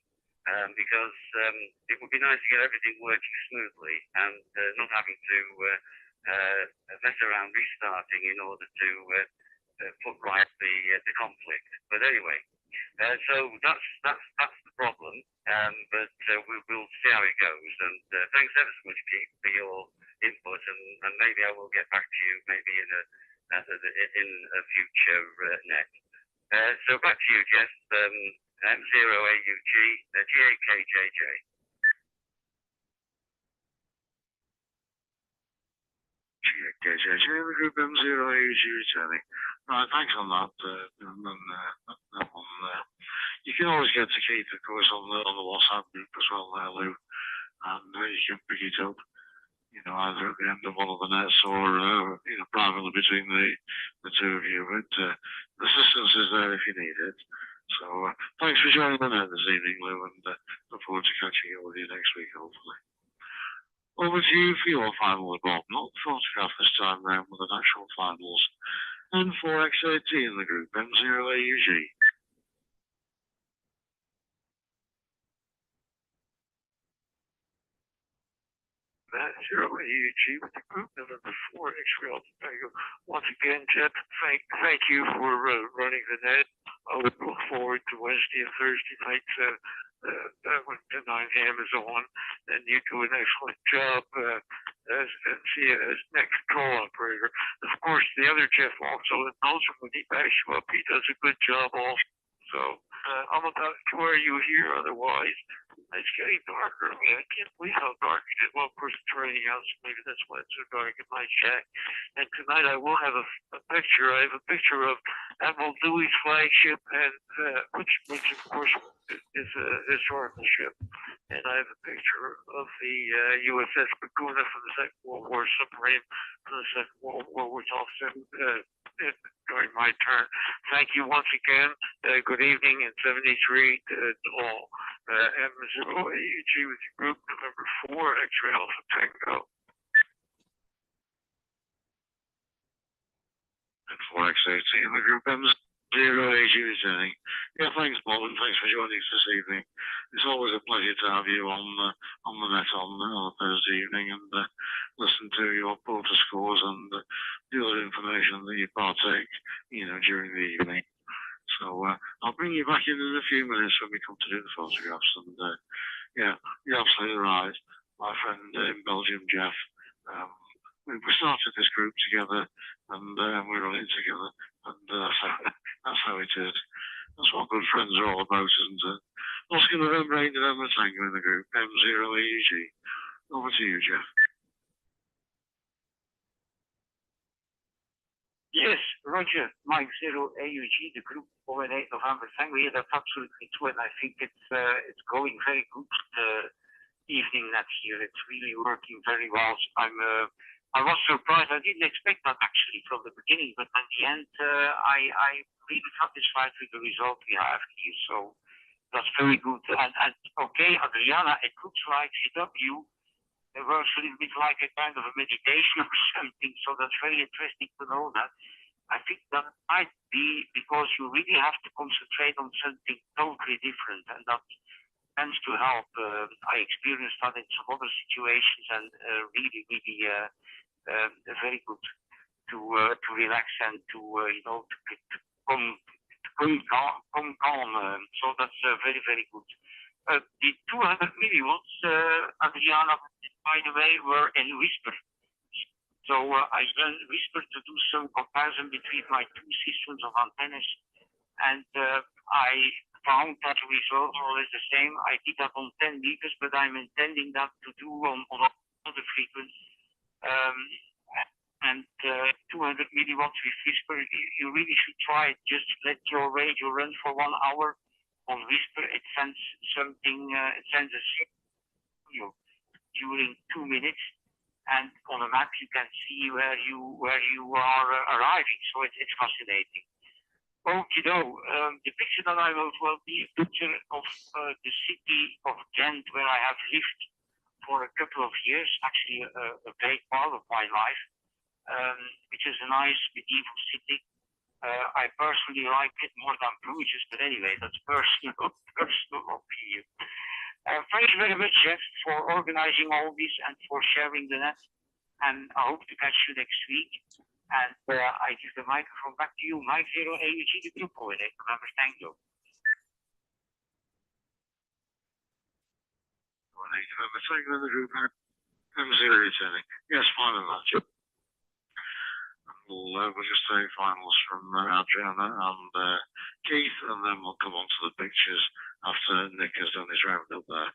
because it would be nice to get everything working smoothly and not having to mess around restarting in order to put right the conflict. But anyway, So that's the problem. But we'll see how it goes. And thanks ever so much, Keith, for your input. And maybe I will get back to you maybe in a future net. So back to you, Jeff. M0AUG, GAKJJ. GAKJJ, the group M0AUG returning. Right, thanks on that. That one there. You can always get to Keith, of course, on the WhatsApp group as well there, Lou. And you can pick it up, either at the end of one of the nets or, privately between the two of you. But assistance is there if you need it. So thanks for joining the net this evening, Lou, and look forward to catching up with you next week, hopefully. Over to you for your final report, not the photograph this time round with the actual finals. N4X18 in the group, M0AUG. That 0AUG with the group number 4 X-Rail. Once again, Jeff, thank you for running the net. I would look forward to Wednesday and Thursday nights when Pennine Ham is on, and you do an excellent job as next call operator. Of course, the other Jeff also in Belgium, when he backs you up, he does a good job also. So I'm about to wear you here otherwise. It's getting darker. I mean, I can't believe how dark it is. Well, of course, it's raining out, so maybe that's why it's so dark in my shack. And tonight I will have a picture. I have a picture of Admiral Dewey's flagship, and which of course is a historical ship. And I have a picture of the USS Laguna from the Second World War submarine from the Second World War, which also during my turn. Thank you once again. Good evening and 73 to all. M0AUG with your group number 4 X-Ray Alpha Tango. And 4X18 in the group M0AUG returning. Yeah, thanks, Bob, and thanks for joining us this evening. It's always a pleasure to have you on the net on a Thursday evening and listen to your porter scores and the other information that you partake, during the evening. So I'll bring you back in a few minutes when we come to do the photographs. And yeah, you're absolutely right. My friend in Belgium, Jeff, we started this group together and we run it together. And that's how it is. That's what good friends are all about, isn't it? Oscar November 8 November Tango in the group, M0AUG. Over to you, Jeff. Yes, Roger, Mike 0AUG, the group over 8 November Tango. Yeah, that's absolutely true, and I think it's going very good. Evening net here, it's really working very well. I was surprised. I didn't expect that actually from the beginning, but at the end, I really satisfied with the result we have here. So that's very good. And okay, Adriana, it looks like CW. It works a little bit like a kind of a meditation or something, so that's very interesting to know that. I think that might be because you really have to concentrate on something totally different, and that tends to help. I experienced that in some other situations, and really very good to relax and to come calm. So that's very, very good. The 200 milliwatts, Adriana, by the way, were in Whisper. So I then Whisper to do some comparison between my two systems of antennas, and I found that the result was the same. I did that on 10 meters, but I'm intending that to do on other frequencies. And 200 milliwatts with Whisper, you really should try it. Just let your radio run for 1 hour. On Whisper, it sends something, it sends a signal during 2 minutes, and on a map you can see where you are arriving. So it's fascinating. Okay, the picture that I wrote will be a picture of the city of Ghent, where I have lived for a couple of years, actually a great part of my life, which is a nice medieval city. I personally like it more than Bruges, but anyway, that's personal opinion. Thank you very much, Jeff, for organizing all this and for sharing the net. And I hope to catch you next week. And I give the microphone back to you, Mike 0AUG, the group coordinator. Thank you. November 2 in the group M0 returning. Yes, fine and that. We'll just take finals from Adriana and Keith, and then we'll come on to the pictures after Nick has done his roundup there.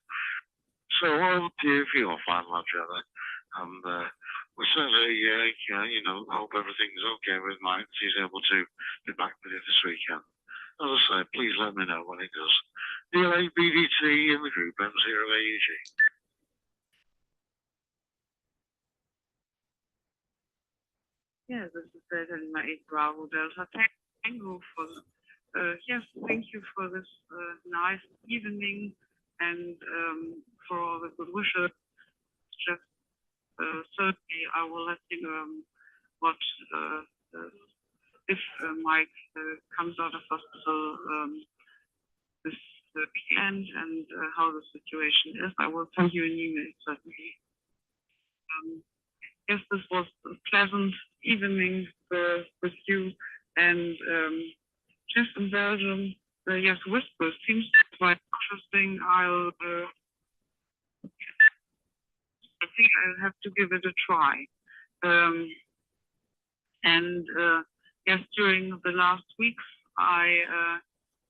So over to you for your final, Adriana. And we certainly, hope everything's okay with Mike. He's able to be back with you this weekend. As I say, please let me know when he does. DLA BDT in the group M0AUG. Yeah, this is Pennine Bravo Delta. Thank you for thank you for this nice evening and for all the good wishes. Just certainly, I will let you know what if Mike comes out of hospital this weekend and how the situation is. I will send you an email certainly. Yes, this was a pleasant evening with you, and just in Belgium, yes, Whisper seems quite interesting. I think I'll have to give it a try. Yes, during the last weeks, I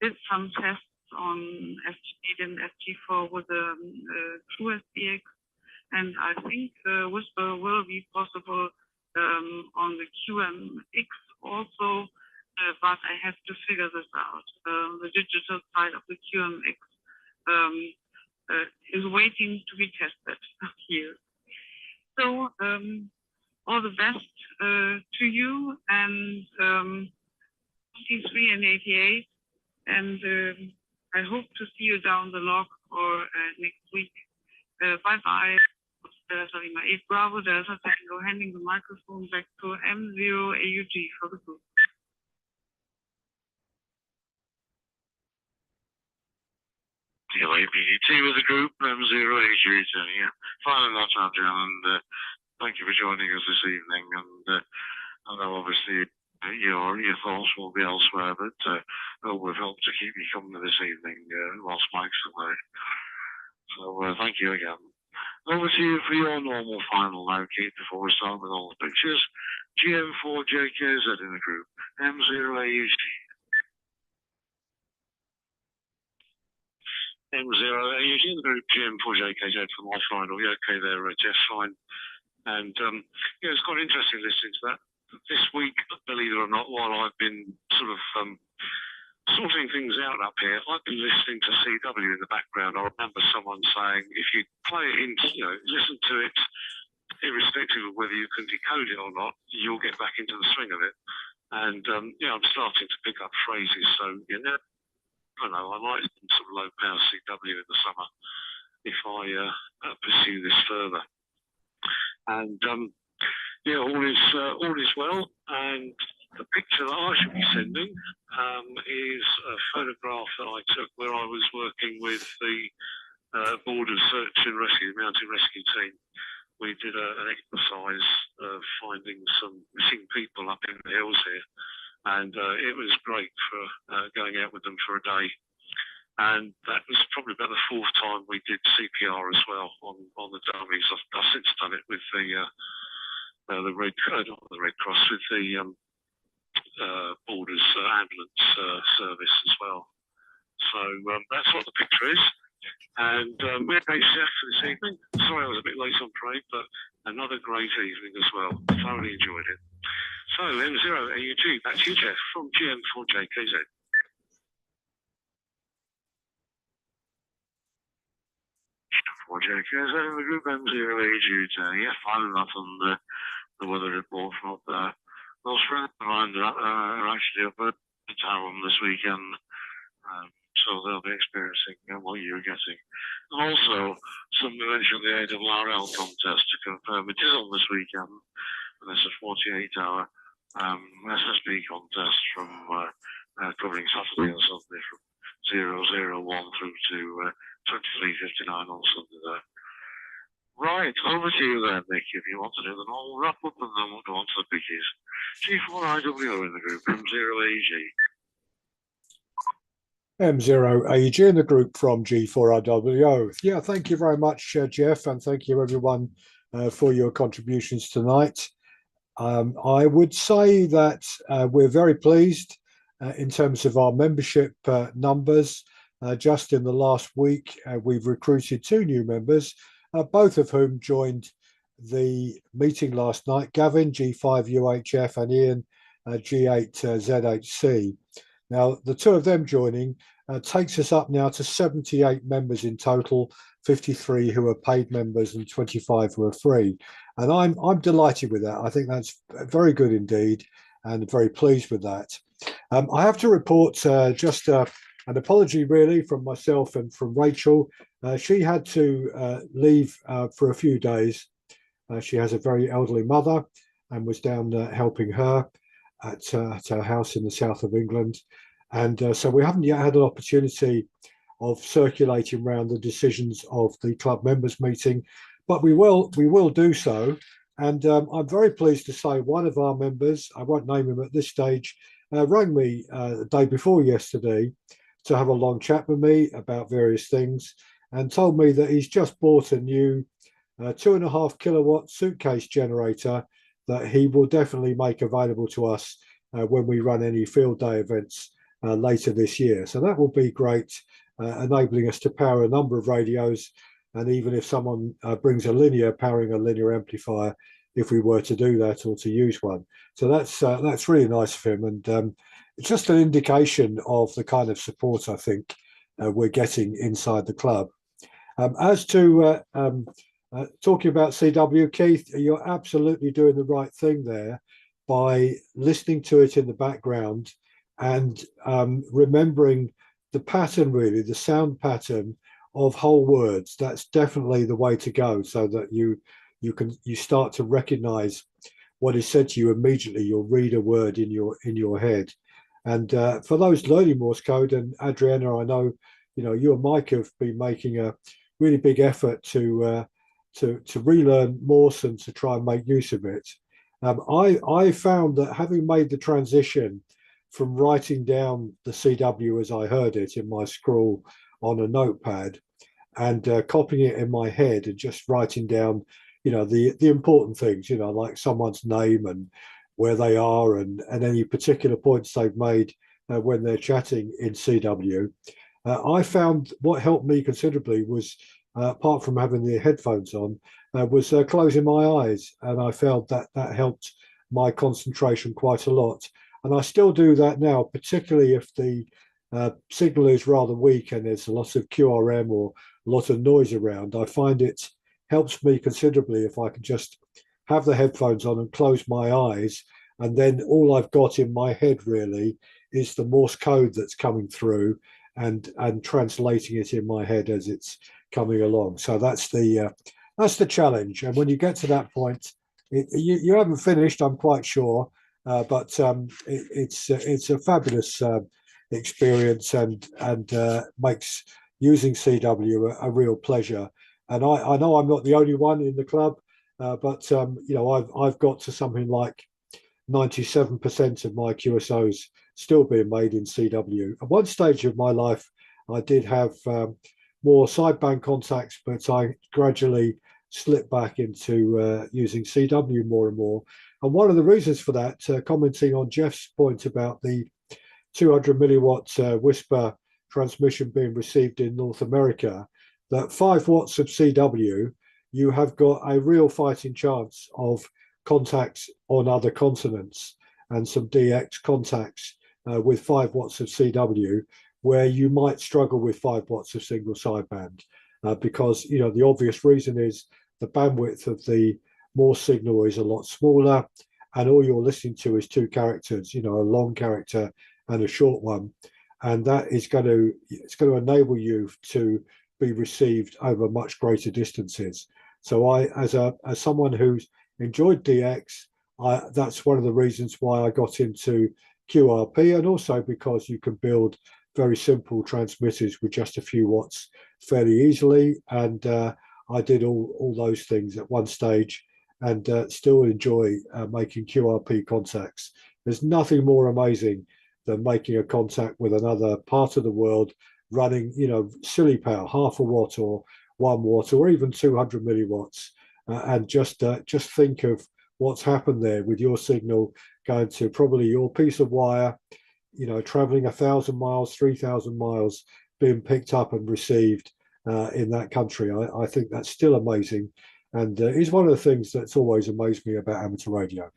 did some tests on SG8 and SG4 with the True SBX. And I think Whisper will be possible on the QMX also, but I have to figure this out. The digital side of the QMX is waiting to be tested here. So all the best to you and 53 and 88, and I hope to see you down the log or next week. Bye-bye. Salima 8 Bravo Delta Tango, handing the microphone back to M0 AUG for the group. BDT with the group M0 AUG returning. Yeah, fine enough, Adrian, and thank you for joining us this evening. And I know obviously your thoughts will be elsewhere, but we've helped to keep you company this evening whilst Mike's away. So thank you again. Over to you for your normal final now, Keith, before we start with all the pictures. GM4JKZ in the group, M0AUG. M0AUG in the group, GM4JKZ for my final. Yeah, okay, there, Jeff, fine. And it's quite interesting listening to that. This week, believe it or not, while I've been sort of sorting things out up here, I've been listening to CW in the background. I remember someone saying, if you play it in, listen to it, irrespective of whether you can decode it or not, you'll get back into the swing of it. And, I'm starting to pick up phrases. So, I don't know, I might do some low power CW in the summer if I pursue this further. And, all is well. And the picture that I should be sending is a photograph that I took where I was working with the Board of Search and Rescue, the Mountain Rescue Team. We did an exercise of finding some missing people up in the hills here, and it was great for going out with them for a day. And that was probably about the fourth time we did CPR as well on the dummies. I've since done it with the Red Cross, with the Borders Ambulance Service as well. So that's what the picture is. And we're based for this evening. Sorry I was a bit late on parade, but another great evening as well. Thoroughly enjoyed it. So M0 AUG, back to you, Jeff, from GM4JKZ. GM4JKZ in the group M0 AUG. Yeah, fine enough on the weather report from up there. Those friends of mine are actually up at Tarum this weekend, so they'll be experiencing what you're getting. And also, somebody mentioned the ARRL contest to confirm it is on this weekend. And it's a 48-hour SSB contest from covering Saturday and Sunday from 001 through to 23:59 on Sunday there. Right, over to you then, Nick, if you want to do them all. We'll wrap up and then we'll go on to the biggies. G4IWO in the group, M0AG. M0 AG in the group from G4RWO. Yeah, thank you very much, Jeff, and thank you everyone for your contributions tonight. I would say that we're very pleased in terms of our membership numbers. Just in the last week, we've recruited 2 new members, both of whom joined the meeting last night. Gavin, G5UHF, and Ian, G8ZHC. Now, the 2 of them joining takes us up now to 78 members in total, 53 who are paid members and 25 who are free. And I'm delighted with that. I think that's very good indeed, and very pleased with that. I have to report just an apology really from myself and from Rachel. She had to leave for a few days. She has a very elderly mother and was down helping her at her house in the south of England. And so we haven't yet had an opportunity of circulating around the decisions of the club members meeting, but we will do so. And I'm very pleased to say one of our members, I won't name him at this stage, rang me the day before yesterday to have a long chat with me about various things, and told me that he's just bought a new 2.5 kilowatt suitcase generator that he will definitely make available to us when we run any field day events later this year. So that will be great, enabling us to power a number of radios, and even if someone brings a linear, powering a linear amplifier if we were to do that or to use one. So that's really nice of him, and it's just an indication of the kind of support I think we're getting inside the club. As to talking about CW, Keith, you're absolutely doing the right thing there by listening to it in the background and remembering the pattern, really, the sound pattern of whole words. That's definitely the way to go, so that you start to recognize what is said to you immediately. You'll read a word in your head. And for those learning Morse code, and Adriana, I know you and Mike have been making a really big effort to relearn Morse and to try and make use of it. I found that having made the transition from writing down the CW as I heard it in my scroll on a notepad and copying it in my head and just writing down, the important things, like someone's name and where they are and any particular points they've made when they're chatting in CW. I found what helped me considerably was, apart from having the headphones on, was closing my eyes, and I felt that helped my concentration quite a lot. And I still do that now, particularly if the signal is rather weak and there's a lot of QRM or a lot of noise around. I find it helps me considerably if I can just have the headphones on and close my eyes, and then all I've got in my head really is the Morse code that's coming through and translating it in my head as it's coming along. So that's the challenge. And when you get to that point, you haven't finished, I'm quite sure, but it's a fabulous experience and makes using CW a real pleasure. And I know I'm not the only one in the club, but I've got to something like 97% of my QSOs still being made in CW. At one stage of my life, I did have more sideband contacts, but I gradually slipped back into using CW more and more. And one of the reasons for that, commenting on Jeff's point about the 200 milliwatt whisper transmission being received in North America, that 5 watts of CW, you have got a real fighting chance of contacts on other continents and some DX contacts with 5 watts of CW, where you might struggle with 5 watts of single sideband, because the obvious reason is the bandwidth of the Morse signal is a lot smaller, and all you're listening to is 2 characters, a long character and a short one, and that is going to enable you to be received over much greater distances. So as someone who's enjoyed DX, that's one of the reasons why I got into QRP, and also because you can build very simple transmitters with just a few watts fairly easily. And I did all those things at one stage, and still enjoy making QRP contacts. There's nothing more amazing than making a contact with another part of the world running, silly power, half a watt or 1 watt or even 200 milliwatts, and just think of what's happened there with your signal going to probably your piece of wire, traveling 1,000 miles, 3,000 miles, being picked up and received in that country. I think that's still amazing, and is one of the things that's always amazed me about amateur radio.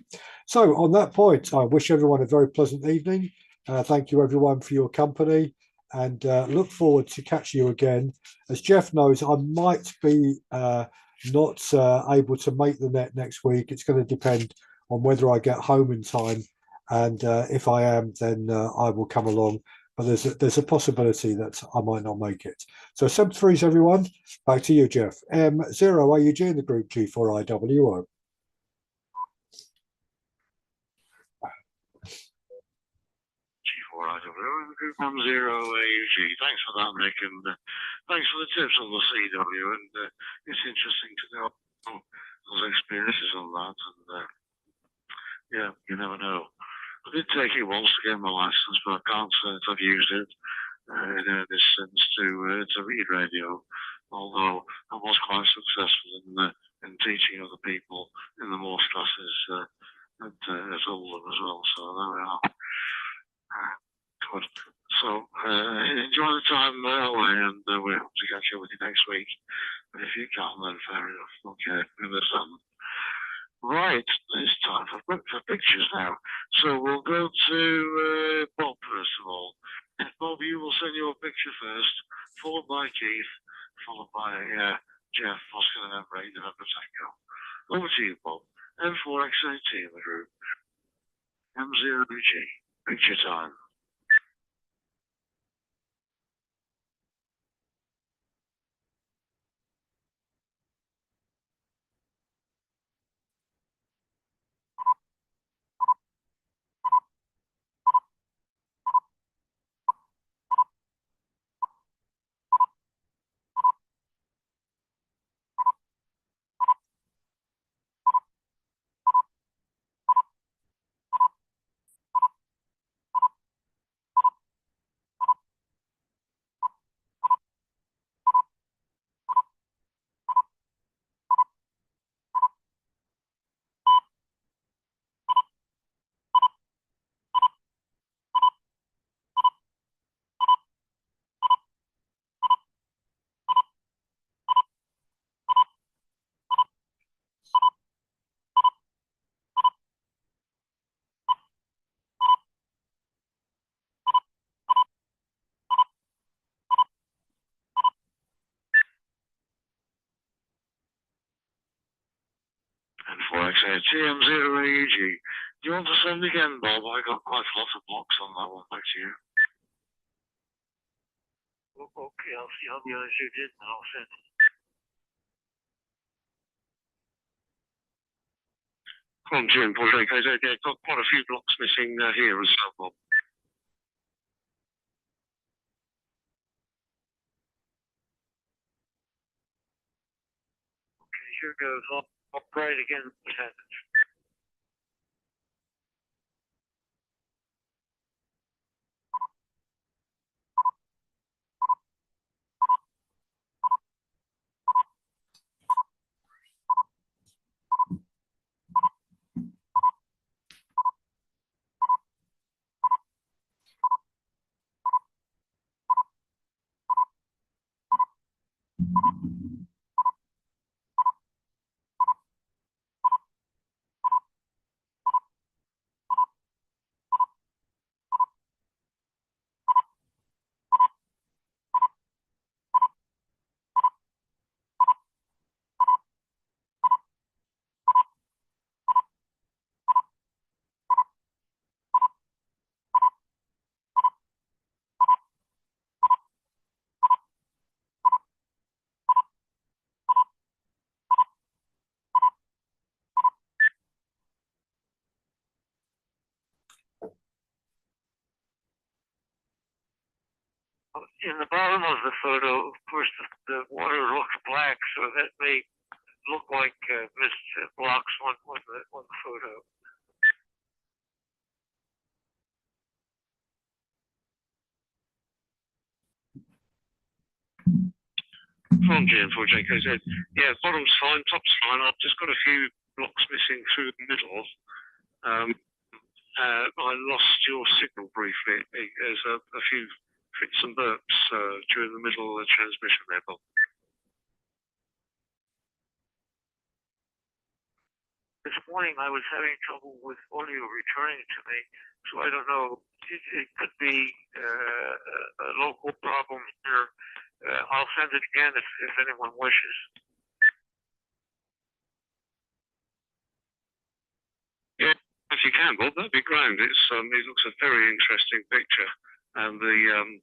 So on that point, I wish everyone a very pleasant evening. Thank you everyone for your company, and look forward to catching you again. As Jeff knows, I might be not able to make the net next week. It's going to depend on whether I get home in time, and if I am, then I will come along. But there's a possibility that I might not make it. So sub threes, everyone. Back to you, Jeff. M0 AUG in the group G4IWO. G4IWO in the group M0 AUG. Thanks for that, Nick, and thanks for the tips on the CW. And it's interesting to know those experiences on that. And yeah, you never know. I did take it once to get my license, but I can't say that I've used it in this sense to read radio. Although I was quite successful in teaching other people in the Morse classes at Oldham as well. So there we are. Good. So enjoy the time away, and we hope to catch up with you next week. But if you can't, then fair enough. Okay, we understand. Right, it's time for pictures now. So we'll go to Bob first of all. Bob, you will send your picture first, followed by Keith, followed by Jeff, Oscar November 8 November Tango. Over to you, Bob. M4XAT in the group. M0G. Picture time. M4XAT, M0AUG. Do you want to send again, Bob? I got quite a lot of blocks on that one. Back to you. Okay, I'll see how the others who did, and I'll send it. Come on, Jim, Paul, I've got quite a few blocks missing here as well, Bob. Okay, here goes. I'll try it again. In the bottom of the photo, of course, the water looks black, so that may look like mist blocks on the photo. on GM4JKZ. Yeah, bottom's fine, top's fine. I've just got a few blocks missing through the middle. I lost your signal briefly. There's a few fits and burps during the middle of the transmission there, Bob. This morning I was having trouble with audio returning to me, so I don't know. It could be a local problem here. I'll send it again if anyone wishes. Yeah, if you can, Bob, that'd be grand. It looks a very interesting picture, and the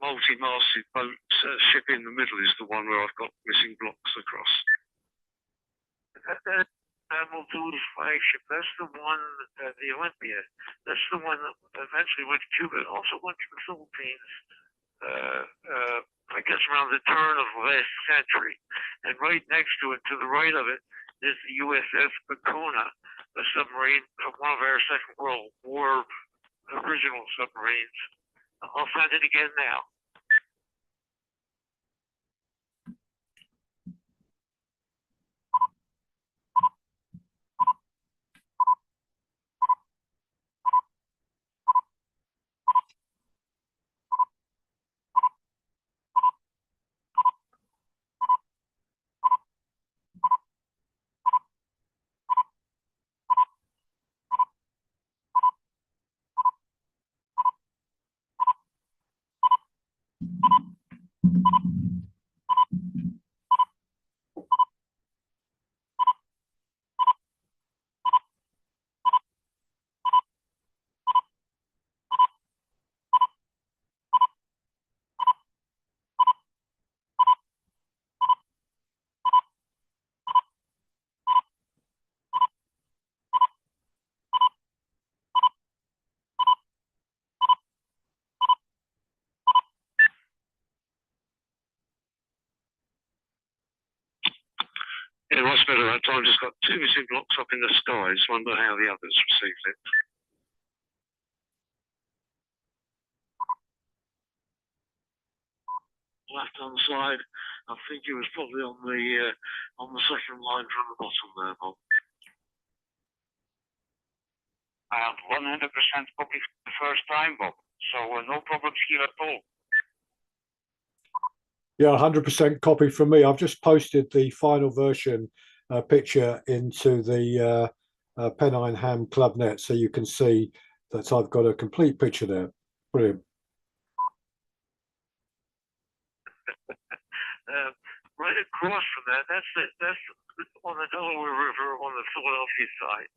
multi-masted boat ship in the middle is the one where I've got missing blocks across. That Admiral Dewey's flagship, that's the one, the Olympia, that's the one that eventually went to Cuba. It also went to the Philippines, I guess around the turn of last century. And right next to it, to the right of it, is the USS Bacona, a submarine from one of our Second World War original submarines. I'll send it again now. Yeah, much better that time. Just got two missing blocks up in the skies. Wonder how the others received it. Left hand side, I think it was probably on the second line from the bottom there, Bob. 100% copy for the first time, Bob. So no problems here at all. Yeah, 100% copy from me. I've just posted the final version picture into the Pennine Ham Club net, so you can see that I've got a complete picture there. Brilliant. Right across from that, that's on the Delaware River on the Philadelphia side.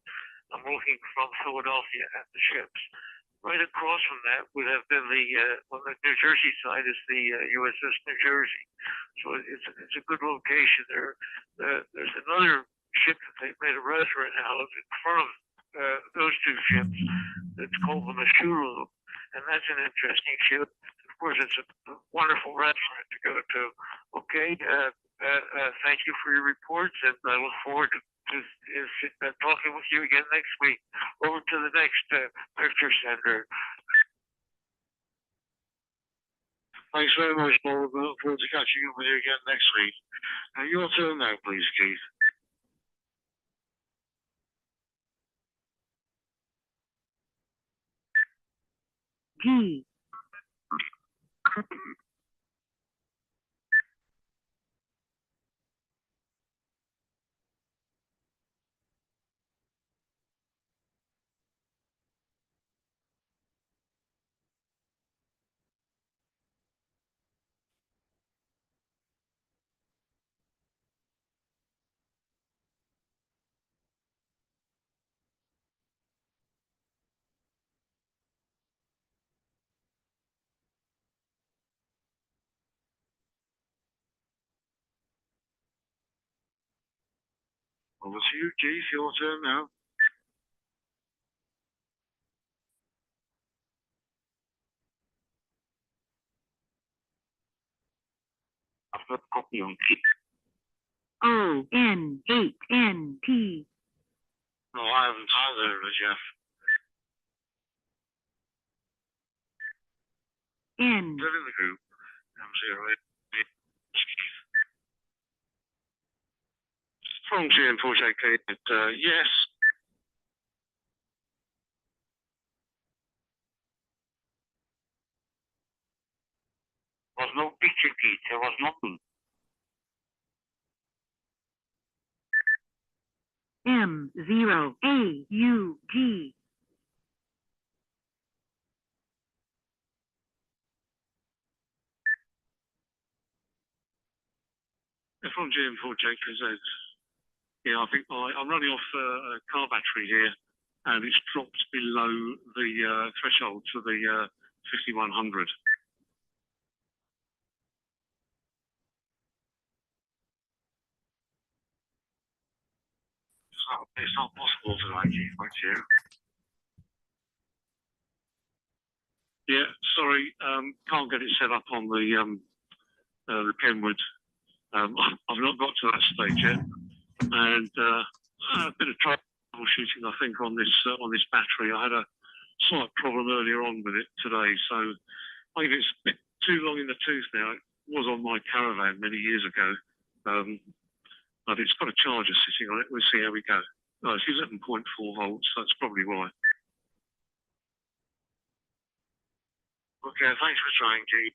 I'm looking from Philadelphia at the ships. Right across from that would have been on the New Jersey side is the USS New Jersey. So it's a good location there. There's another ship that they made a restaurant out of in front of those two ships. It's called the Mashuru, and that's an interesting ship. Of course, it's a wonderful restaurant to go to. Okay, thank you for your reports, and I look forward to talking with you again next week. Over to the next picture sender. Thanks very much, Bob. We look forward to catching up with you again next week. Your turn now, please, Keith. G. Over to you, Keith. Your turn now. I've got a copy on Keith. O-N-8-N-T. No, I haven't either, Jeff. N. Still in the group. From GM4JK, yes. There was no picture, Pete. There was nothing. M0AUG. From GM4JKZ. Yeah, I think I'm running off a car battery here, and it's dropped below the threshold for the 5100. It's not possible tonight, Chief, thank you. Yeah, sorry, can't get it set up on the Kenwood. I've not got to that stage yet, and a bit of troubleshooting, I think, on this battery. I had a slight problem earlier on with it today, so I think it's a bit too long in the tooth now. It was on my Caravan many years ago, but it's got a charger sitting on it. We'll see how we go. Oh, it's 11.4 volts, that's probably why. Okay, thanks for trying, Keith.